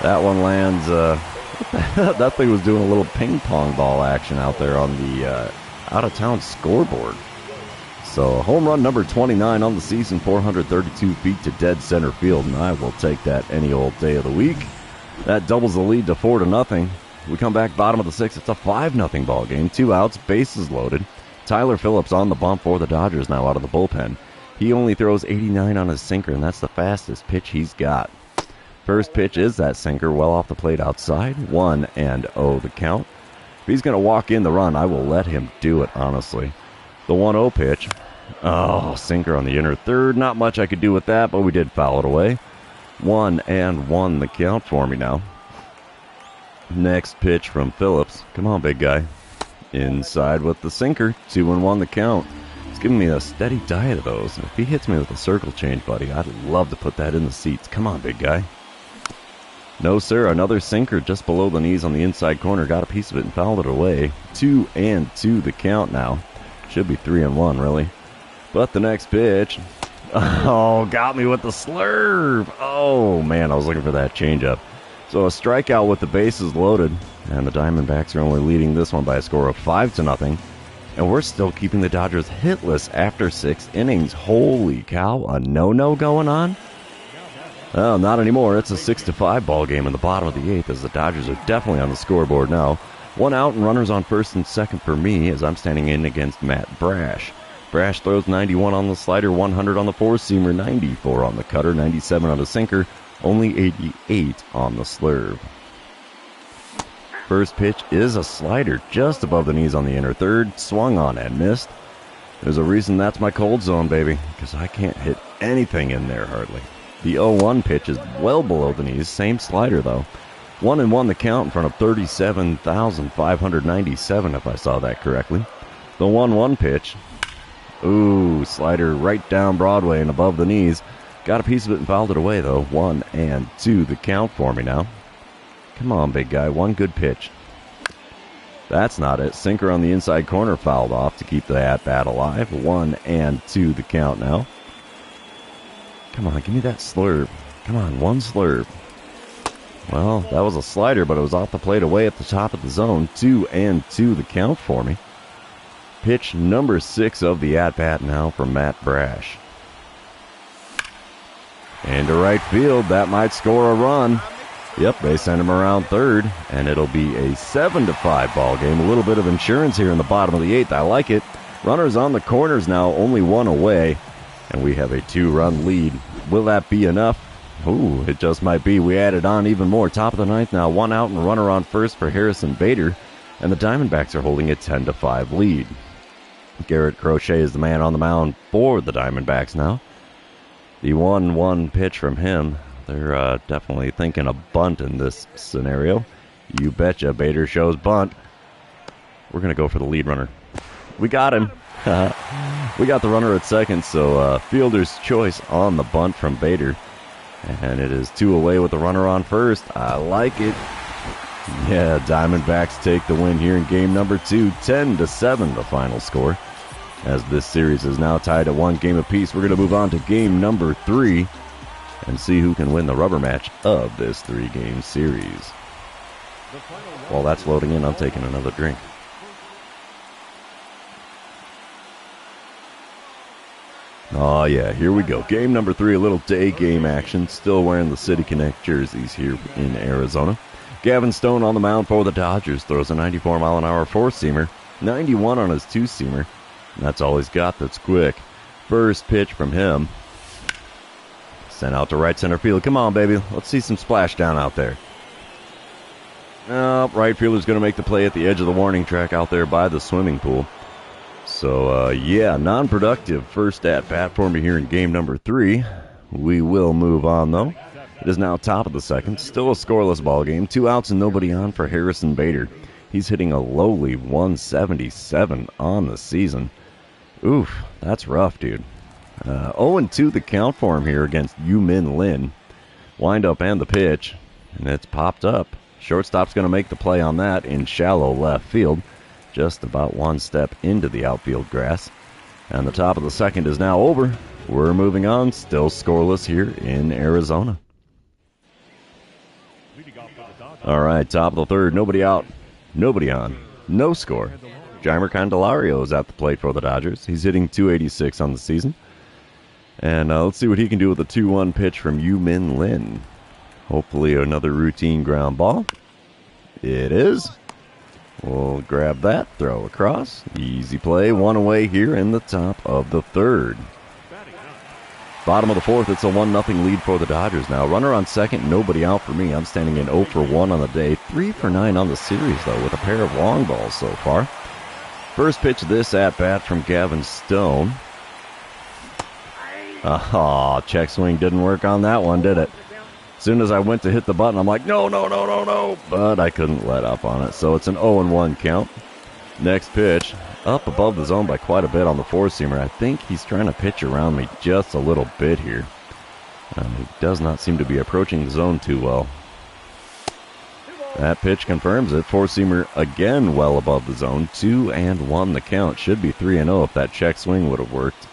That one lands. That thing was doing a little ping pong ball action out there on the out-of-town scoreboard. So home run number 29 on the season, 432 feet to dead center field, and I will take that any old day of the week. That doubles the lead to 4-0. We come back bottom of the sixth. It's a 5-0 ball game. 2 outs, bases loaded. Tyler Phillips on the bump for the Dodgers now out of the bullpen. He only throws 89 on his sinker, and that's the fastest pitch he's got. First pitch is that sinker well off the plate outside. 1-0 the count. If he's going to walk in the run, I will let him do it, honestly. The 1-0 pitch. Oh, sinker on the inner third. Not much I could do with that, but we did foul it away. 1-1 the count for me now. Next pitch from Phillips. Come on, big guy. Inside with the sinker. 2-1 the count. He's giving me a steady diet of those. And if he hits me with a circle change, buddy, I'd love to put that in the seats. Come on, big guy. No, sir. Another sinker just below the knees on the inside corner. Got a piece of it and fouled it away. 2-2 the count now. Should be 3-1, really. But the next pitch, oh, got me with the slurve. Oh, man, I was looking for that changeup. So a strikeout with the bases loaded, and the Diamondbacks are only leading this one by a score of 5-0. And we're still keeping the Dodgers hitless after 6 innings. Holy cow, a no-no going on? Oh, not anymore. It's a 6-5 ball game in the bottom of the 8th as the Dodgers are definitely on the scoreboard now. 1 out and runners on first and second for me as I'm standing in against Matt Brash. Brash throws 91 on the slider, 100 on the four-seamer, 94 on the cutter, 97 on the sinker, only 88 on the slurve. First pitch is a slider just above the knees on the inner third, swung on and missed. There's a reason that's my cold zone, baby, because I can't hit anything in there hardly. The 0-1 pitch is well below the knees, same slider though. 1-1 the count in front of 37,597 if I saw that correctly. The 1-1 pitch, ooh, slider right down Broadway and above the knees. Got a piece of it and fouled it away, though. 1-2 the count for me now. Come on, big guy. One good pitch. That's not it. Sinker on the inside corner fouled off to keep the at-bat alive. 1-2 the count now. Come on, give me that slurve. Come on, one slurve. Well, that was a slider, but it was off the plate away at the top of the zone. 2-2 the count for me. Pitch number 6 of the at-bat now from Matt Brash. Into right field, that might score a run. Yep, they send him around third, and it'll be a 7-5 ball game. A little bit of insurance here in the bottom of the 8th. I like it. Runners on the corners now, only 1 away, and we have a 2-run lead. Will that be enough? Ooh, it just might be. We added on even more. Top of the 9th now, 1 out and runner on first for Harrison Bader, and the Diamondbacks are holding a 10-5 lead. Garrett Crochet is the man on the mound for the Diamondbacks now. The 1-1 pitch from him, they're definitely thinking a bunt in this scenario. You betcha, Bader shows bunt. We're going to go for the lead runner. We got him. We got the runner at second, so fielder's choice on the bunt from Bader. And it is 2 away with the runner on first. I like it. Yeah, Diamondbacks take the win here in game number 2. 10-7 the final score. As this series is now tied at 1 game apiece, we're going to move on to game number 3 and see who can win the rubber match of this 3-game series. While that's loading in, I'm taking another drink. Oh yeah, here we go. Game number 3, a little day game action. Still wearing the City Connect jerseys here in Arizona. Gavin Stone on the mound for the Dodgers. Throws a 94-mile-an-hour four-seamer, 91 on his two-seamer. And that's all he's got that's quick. First pitch from him. Sent out to right center field. Come on, baby. Let's see some splashdown out there. Oh, right fielder's going to make the play at the edge of the warning track out there by the swimming pool. So, yeah, non-productive first at-bat for me here in game number 3. We will move on, though. It is now top of the 2nd. Still a scoreless ball game. 2 outs and nobody on for Harrison Bader. He's hitting a lowly 177 on the season. Oof, that's rough, dude. 0-2 the count for him here against Yu-Min Lin. Wind up and the pitch, and it's popped up. Shortstop's going to make the play on that in shallow left field. Just about 1 step into the outfield grass. And the top of the 2nd is now over. We're moving on. Still scoreless here in Arizona. All right, top of the 3rd. Nobody out. Nobody on. No score. Jeimer Candelario is at the plate for the Dodgers. He's hitting .286 on the season. And let's see what he can do with a 2-1 pitch from Yu-Min Lin. Hopefully another routine ground ball. It is. We'll grab that, throw across. Easy play, 1 away here in the top of the 3rd. Bottom of the 4th, it's a 1-0 lead for the Dodgers now. Runner on second, nobody out for me. I'm standing in 0 for 1 on the day. 3 for 9 on the series, though, with a pair of long balls so far. First pitch of this at-bat from Gavin Stone. Check swing didn't work on that one, did it? As soon as I went to hit the button, I'm like, no. But I couldn't let up on it, so it's an 0-1 count. Next pitch, up above the zone by quite a bit on the four-seamer. I think he's trying to pitch around me just a little bit here. He does not seem to be approaching the zone too well. That pitch confirms it. Four-seamer again well above the zone. 2-1 the count. Should be 3-0 if that check swing would have worked.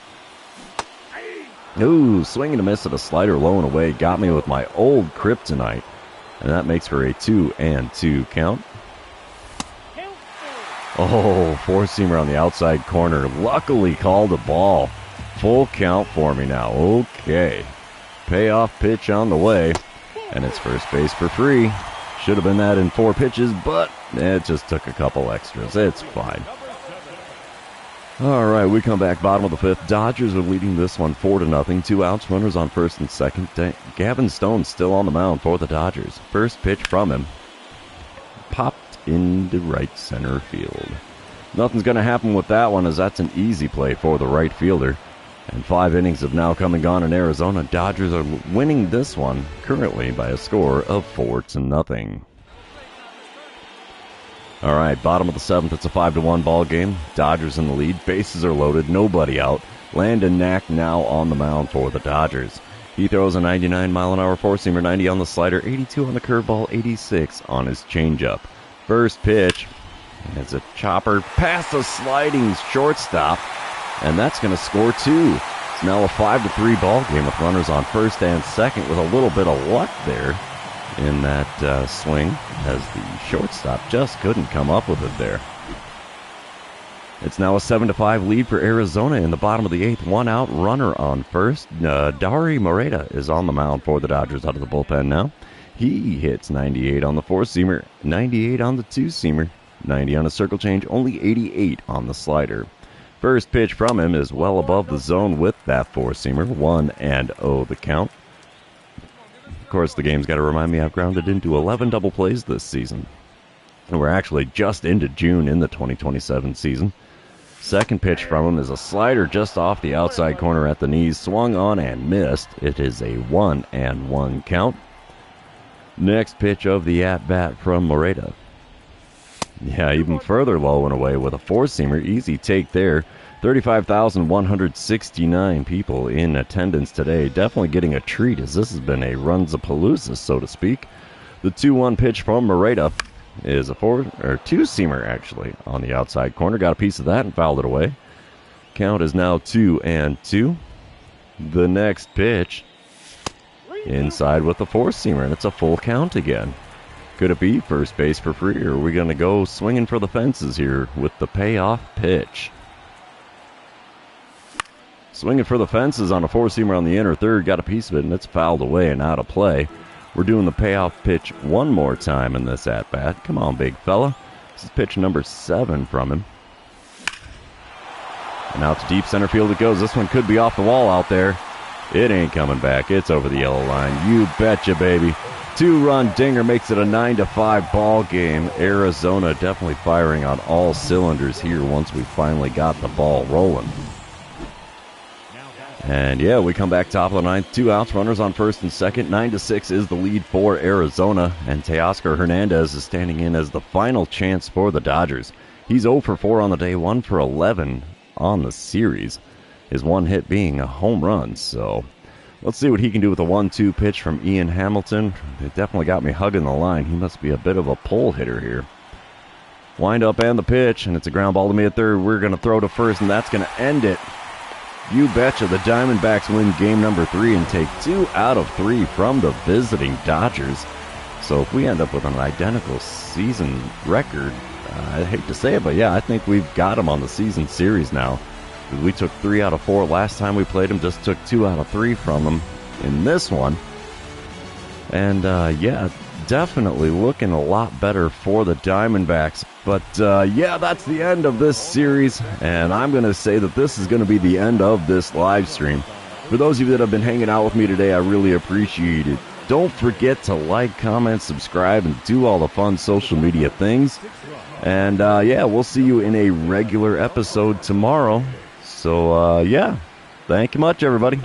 Ooh, swinging a miss at a slider low and away. Got me with my old kryptonite. And that makes for a 2-2 count. Oh, four-seamer on the outside corner. Luckily called a ball. Full count for me now. Okay. Payoff pitch on the way. And it's first base for free. Should have been that in 4 pitches, but it just took a couple extras. It's fine. All right, we come back bottom of the 5th. Dodgers are leading this one 4-0. 2 outs, runners on first and second. Gavin Stone still on the mound for the Dodgers. First pitch from him. Popped into right center field. Nothing's going to happen with that one, as that's an easy play for the right fielder. And 5 innings have now come and gone in Arizona. Dodgers are winning this one currently by a score of 4-0. All right, bottom of the 7th, it's a 5-1 ball game. Dodgers in the lead. Bases are loaded. Nobody out. Landon Knack now on the mound for the Dodgers. He throws a 99-mile-an-hour four-seamer, 90 on the slider, 82 on the curveball, 86 on his changeup. First pitch, it's a chopper past the sliding shortstop, and that's going to score 2. It's now a 5-3 ball game with runners on first and second, with a little bit of luck there in that swing, as the shortstop just couldn't come up with it there. It's now a 7-5 lead for Arizona in the bottom of the 8th. 1 out, runner on first. Dari Moreta is on the mound for the Dodgers out of the bullpen now. He hits 98 on the four-seamer, 98 on the two-seamer, 90 on a circle change, only 88 on the slider. First pitch from him is well above the zone with that four-seamer, 1-0 the count. Of course, the game's got to remind me I've grounded into 11 double plays this season. And we're actually just into June in the 2027 season. Second pitch from him is a slider just off the outside corner at the knees, swung on and missed. It is a 1-1 count. Next pitch of the at-bat from Moreta. Yeah, even further low and away with a four-seamer. Easy take there. 35,169 people in attendance today. Definitely getting a treat, as this has been a Runzapalooza, so to speak. The 2-1 pitch from Moreta is a two-seamer, actually, on the outside corner. Got a piece of that and fouled it away. Count is now 2-2. The next pitch inside with the four-seamer, and it's a full count again. Could it be first base for free, or are we going to go swinging for the fences here with the payoff pitch? Swinging for the fences on a four-seamer on the inner third, got a piece of it, and it's fouled away and out of play. We're doing the payoff pitch one more time in this at-bat. Come on, big fella. This is pitch number 7 from him. And out to deep center field it goes. This one could be off the wall out there. It ain't coming back. It's over the yellow line. You betcha, baby. 2-run dinger makes it a 9-5 ball game. Arizona definitely firing on all cylinders here once we finally got the ball rolling. And yeah, we come back top of the 9th. 2 outs, runners on first and second. 9-6 is the lead for Arizona. And Teoscar Hernandez is standing in as the final chance for the Dodgers. He's 0 for 4 on the day, 1 for 11 on the series. His one hit being a home run. So let's see what he can do with a 1-2 pitch from Ian Hamilton. It definitely got me hugging the line. He must be a bit of a pull hitter here. Wind up and the pitch, and it's a ground ball to me at third. We're going to throw to first, and that's going to end it. You betcha. The Diamondbacks win game number 3 and take 2 out of 3 from the visiting Dodgers. So if we end up with an identical season record, I hate to say it, but yeah, I think we've got them on the season series now. We took 3 out of 4 last time we played them, just took 2 out of 3 from them in this one. And yeah, definitely looking a lot better for the Diamondbacks. But yeah, that's the end of this series, and I'm going to say that this is going to be the end of this live stream. For those of you that have been hanging out with me today, I really appreciate it. Don't forget to like, comment, subscribe, and do all the fun social media things. And yeah, we'll see you in a regular episode tomorrow. So yeah, thank you much, everybody.